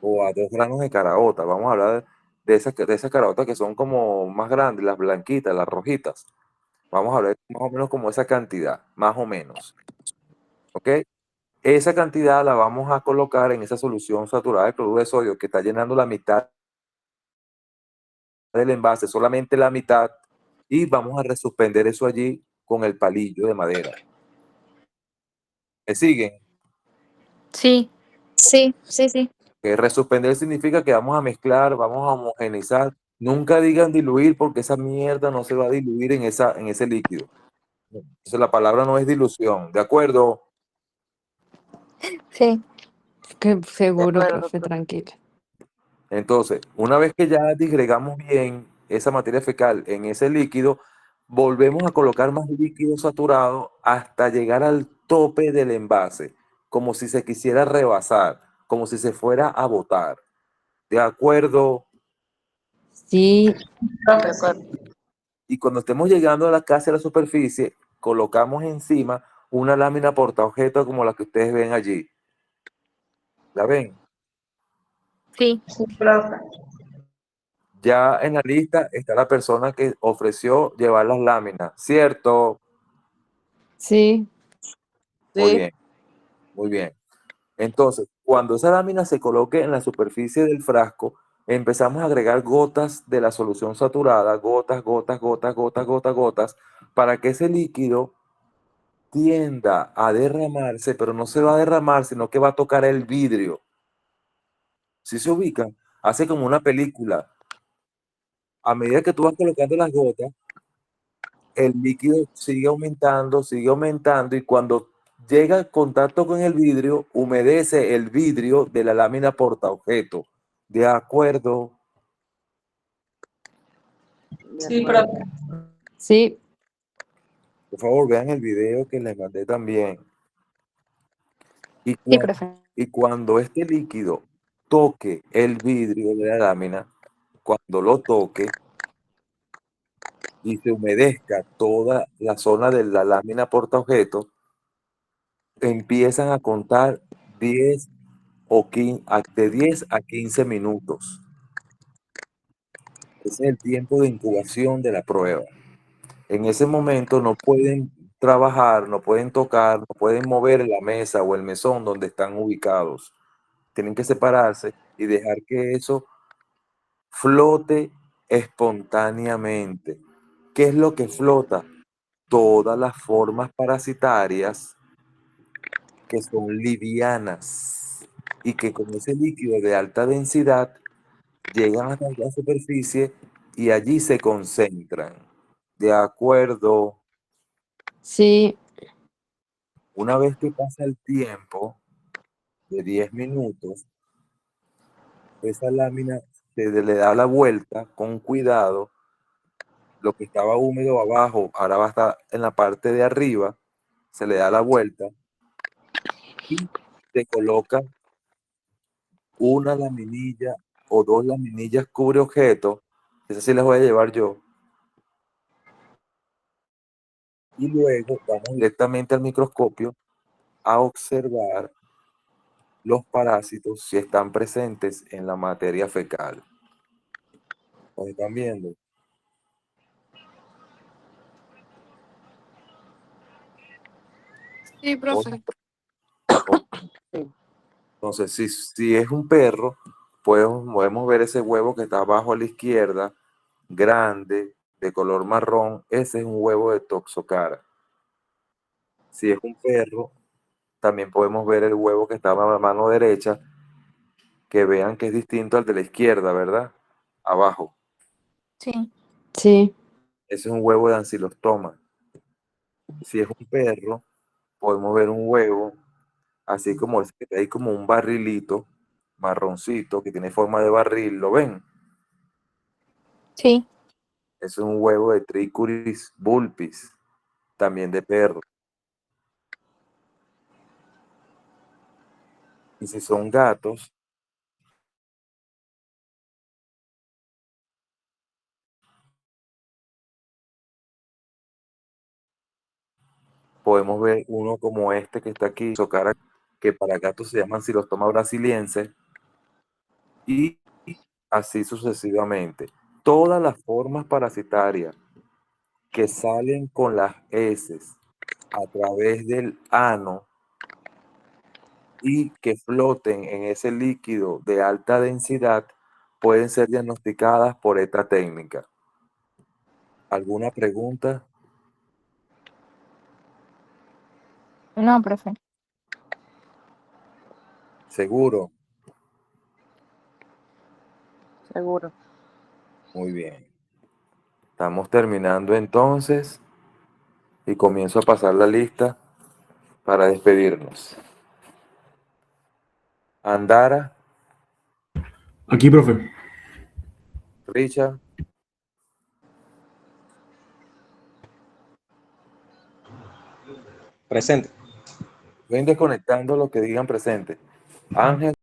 A: o a 2 granos de caraota. Vamos a hablar de esas caraotas que son como más grandes, las blanquitas, las rojitas. Vamos a ver más o menos como esa cantidad, más o menos. ¿Ok? Esa cantidad la vamos a colocar en esa solución saturada de cloruro de sodio que está llenando la mitad del envase, solamente la mitad, y vamos a resuspender eso allí con el palillo de madera. ¿Me siguen?
G: Sí.
F: Sí, sí, sí.
A: Que resuspender significa que vamos a mezclar, vamos a homogeneizar. Nunca digan diluir porque esa mierda no se va a diluir en ese líquido. Entonces la palabra no es dilución, ¿de acuerdo?
G: Sí.
D: Que seguro,
B: De acuerdo,
D: profe, tranquilo.
A: Entonces, una vez que ya disgregamos bien esa materia fecal en ese líquido, volvemos a colocar más líquido saturado hasta llegar al tope del envase, como si se quisiera rebasar, como si se fuera a botar. ¿De acuerdo?
D: Sí.
B: de acuerdo.
A: Y cuando estemos llegando a casi a la superficie, colocamos encima una lámina portaobjeto como la que ustedes ven allí. ¿La ven?
G: Sí.
C: Sí, profe.
A: Ya en la lista está la persona que ofreció llevar las láminas, ¿cierto?
D: Sí.
A: Muy
B: Sí,
A: bien, muy bien. Entonces, cuando esa lámina se coloque en la superficie del frasco, empezamos a agregar gotas de la solución saturada, gotas, gotas, gotas, gotas, gotas, gotas, para que ese líquido tienda a derramarse, pero no se va a derramar, sino que va a tocar el vidrio. Si se ubican, hace como una película. A medida que tú vas colocando las gotas, el líquido sigue aumentando y cuando llega en contacto con el vidrio, humedece el vidrio de la lámina portaobjeto. ¿De acuerdo?
B: de
C: Sí,
B: acuerdo.
C: profe.
D: Sí.
A: Por favor, vean el video que les mandé también. Y
G: Sí,
A: cuando,
G: profe.
A: y cuando este líquido toque el vidrio de la lámina, cuando lo toque y se humedezca toda la zona de la lámina portaobjeto, empiezan a contar 10 o 15, de 10 a 15 minutos. Ese es el tiempo de incubación de la prueba. En ese momento no pueden trabajar, no pueden tocar, no pueden mover la mesa o el mesón donde están ubicados. Tienen que separarse y dejar que eso flote espontáneamente. ¿Qué es lo que flota? Todas las formas parasitarias que son livianas y que con ese líquido de alta densidad llegan hasta la superficie y allí se concentran. ¿De acuerdo?
D: Sí,
A: Una vez que pasa el tiempo de 10 minutos, esa lámina se le da la vuelta con cuidado. Lo que estaba húmedo abajo, ahora va a estar en la parte de arriba, se le da la vuelta y se coloca una laminilla o 2 laminillas cubre objeto, esas sí las voy a llevar yo, y luego vamos directamente al microscopio a observar los parásitos si están presentes en la materia fecal. ¿Los están viendo?
J: Sí, profe.
A: Entonces, si es un perro, podemos ver ese huevo que está abajo a la izquierda, grande, de color marrón. Ese es un huevo de Toxocara. Si es un perro, también podemos ver el huevo que está a la mano derecha, que vean que es distinto al de la izquierda, ¿verdad? Abajo.
G: Sí.
D: sí.
A: Ese es un huevo de Ancylostoma. Si es un perro, podemos ver un huevo, así como ese que hay como un barrilito marroncito que tiene forma de barril, ¿lo ven?
G: Sí.
A: Es un huevo de Trichuris vulpis, también de perro. Y si son gatos, podemos ver uno como este que está aquí, Toxocara, que para gatos se llaman Ancylostoma brasiliense, y así sucesivamente. Todas las formas parasitarias que salen con las heces a través del ano y que floten en ese líquido de alta densidad pueden ser diagnosticadas por esta técnica. ¿Alguna pregunta?
G: No, profe.
A: ¿Seguro?
B: Seguro.
A: Muy bien. Estamos terminando entonces y comienzo a pasar la lista para despedirnos. Andara,
L: Aquí, profe.
A: Richard,
M: Presente.
A: ven desconectando lo que digan presente. Ángel.